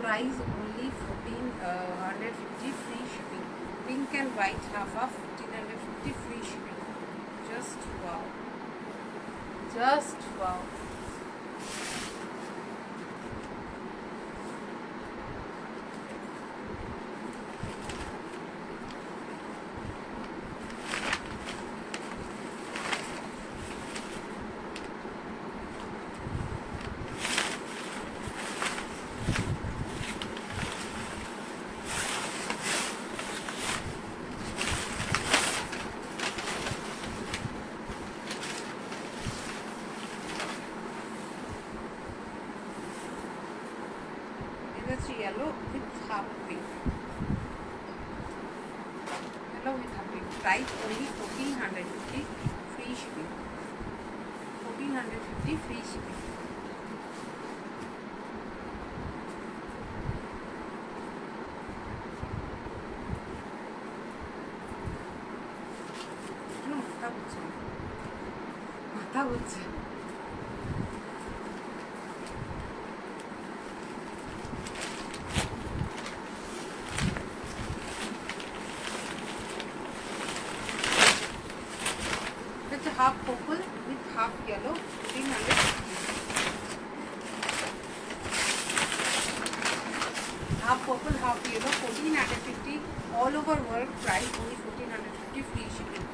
Price only 1450 free shipping. Pink and white half half, 1450 free shipping. Just wow, just wow. Just yellow with half pink, yellow with half pink, price only 1450, free shipping, 1450 free shipping. মাথা ঘুরছে, মাথা ঘুরছে। Half purple with half yellow, 1450। Half purple half yellow, 1450, all over work, price only 1450, free shipping।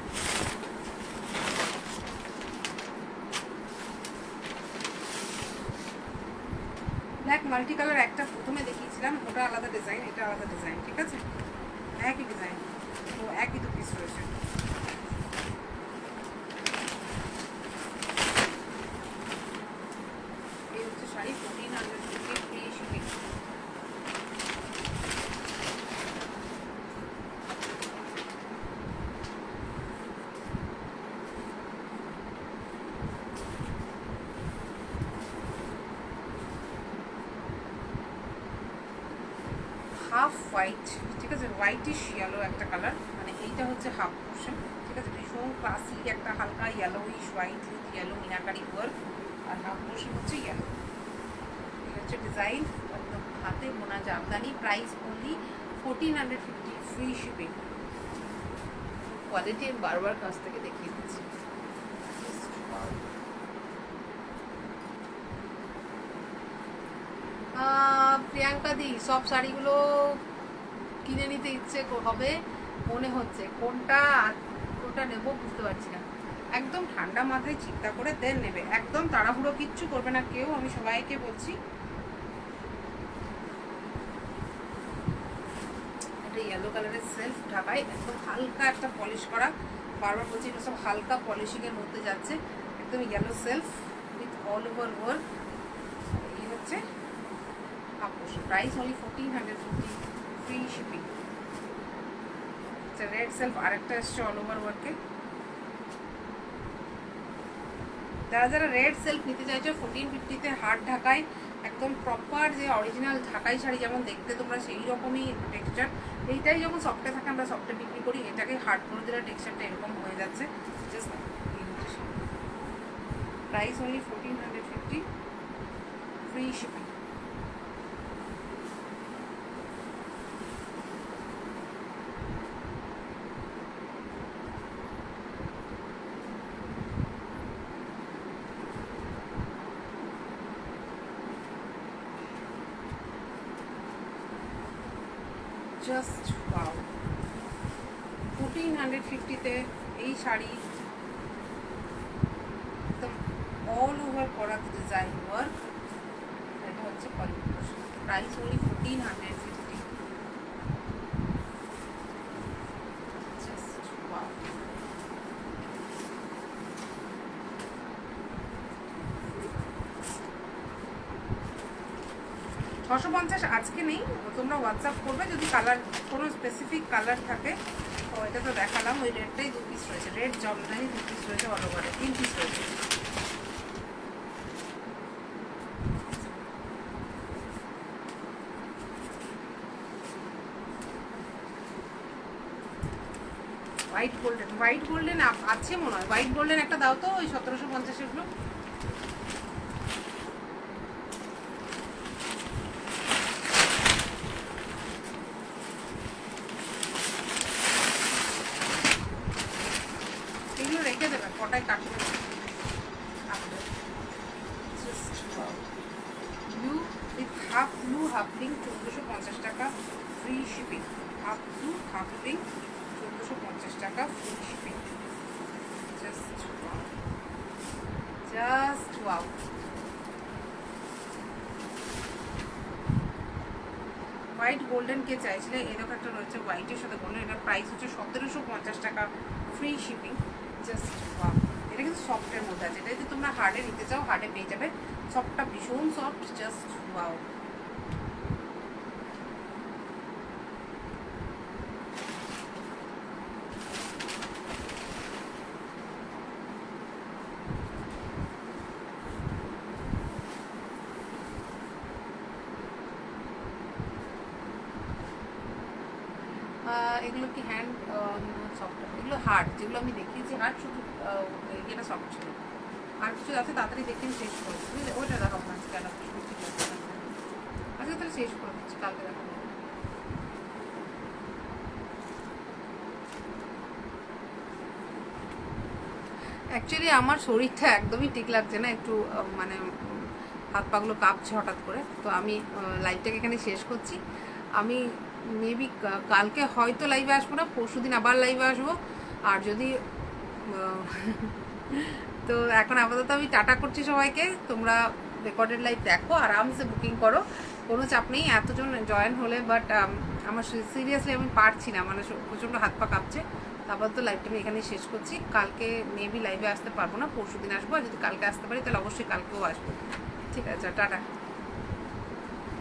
Black multi colour একটা প্রথমে দেখিয়েছিলাম, ওটা আলাদা design, এটা আলাদা ডিজাইন, ঠিক আছে? একই ডিজাইন, তো একই তো পিস রয়েছে। এই হচ্ছে sari, 1450, free shipping. Half white, ঠিক আছে? হোয়াইটিশ ইয়েলো একটা কালার, মানে এইটা হচ্ছে হাফ পোর্শন, ঠিক আছে? ভীষণ ক্লাসিক একটা হালকা yellowish white with yellow minakari work, আর হাফ পোর্শন হচ্ছে ইয়েলো। এই হচ্ছে ডিজাইন, একদম হাতে বোনা Jamdani, price only 1450, free shipping. Quality আমি বারবার কাছ থেকে দেখিয়ে দিচ্ছি। প্রিয়াঙ্কা দি, সব শাড়িগুলো কিনে নিতে ইচ্ছে হবে মনে হচ্ছে, কোনটা কোনটা নেবো বুঝতে পারছি না। একদম ঠান্ডা মাথায় চিন্তা করে দেন নেবে, একদম তাড়াহুড়ো কিচ্ছু করবে না কেউ, আমি সবাইকে বলছি। এটা ইয়েলো কালারের সেলফ ঢাকায়, একদম হালকা একটা পলিশ করা, বারবার বলছি এটা সব হালকা পলিশিংয়ের মধ্যে যাচ্ছে, একদম yellow self with all over work. এই হচ্ছে price only 1450, free shipping. Red self আরেকটা এসছে অল ওভার ওয়ার্কে। যারা যারা রেড সেলফ নিতে চাইছো 1450-তে হার্ড ঢাকায়, একদম প্রপার যে অরিজিনাল ঢাকাই শাড়ি যেমন দেখতে তোমরা সেই রকমই টেক্সচার। এইটাই যখন সফটে থাকে আমরা সফটে বিক্রি করি, এটাকে হার্ড করে দিলে টেক্সচারটা এরকম হয়ে যাচ্ছে। Just price only 1450, free shipping. Just wow, 1450-তে এই শাড়ি, একদম অল ওভার করা ডিজাইন ওয়ার্ক। এটা হচ্ছে প্রাইস অনলি 1450। Just wow. 650 আজকে নেই, তোমরা হোয়াটসঅ্যাপ করবে যদি কালার কোনো স্পেসিফিক কালার থাকে। তো এটা তো দেখালাম, ওই রেডটাই 2 পিস রয়েছে, রেড জামদানি 2 পিস রয়েছে, অল ওভারে 3 পিস রয়েছে। হোয়াইট গোল্ডেন, হোয়াইট গোল্ডেন আছে মনে হয়, হোয়াইট গোল্ডেন একটা দাও তো, ওই 1750-এগুলো। এগুলো রেখে দেবে, কটায় কাটবে। Blue with half blue half pink, 1450 টাকা, free shipping. Half blue half pink, 1450 টাকা, free shipping. Just wow, just wow. White golden কে চাইছিলে, এরকম একটা রয়েছে হোয়াইটের সাথে গোল্ডেন, এটার প্রাইস হচ্ছে 1750 টাকা, ফ্রি শিপিং। জাস্ট ওয়াও, এটা কিন্তু সফটের মধ্যে আছে, এটা যদি তোমরা হার্ডে নিতে চাও হার্ডে পেয়ে যাবে, সফটটা ভীষণ সফট। জাস্ট ওয়াও, এগুলো কি হ্যান্ড সফট, এগুলো হার্ড, যেগুলো আমি দেখিয়েছি হার্ড, শুধু এটা সফট ছিল। আর কিছু আছে তাড়াতাড়ি দেখে আমি শেষ করে দিচ্ছি, বুঝলে? ওইটা দেখাবো না আজকে, ঠিক আছে আজকে তাহলে শেষ করে দিচ্ছি, কালকে দেখাবো। অ্যাকচুয়ালি আমার শরীরটা একদমই ঠিক লাগছে না, একটু মানে হাত পাগুলো কাঁপছে হঠাৎ করে। তো আমি লাইভটাকে এখানে শেষ করছি। আমি মেবি কালকে হয়তো লাইভে আসবো না, পরশু দিন আবার লাইভে আসবো। আর যদি তো এখন আপাতত আমি টাটা করছি সবাইকে। তোমরা রেকর্ডেড লাইভ দেখো, আরামসে বুকিং করো, কোনো চাপ নেই এতজন জয়েন হলে। বাট আমার সিরিয়াসলি আমি পারছি না, মানে প্রচণ্ড হাত পা কাঁপছে। তারপর তো লাইভটা আমি এখানেই শেষ করছি। কালকে মেবি লাইভে আসতে পারবো না, পরশু দিন আসবো। আর যদি কালকে আসতে পারি তাহলে অবশ্যই কালকেও আসবো। ঠিক আছে, টাটা।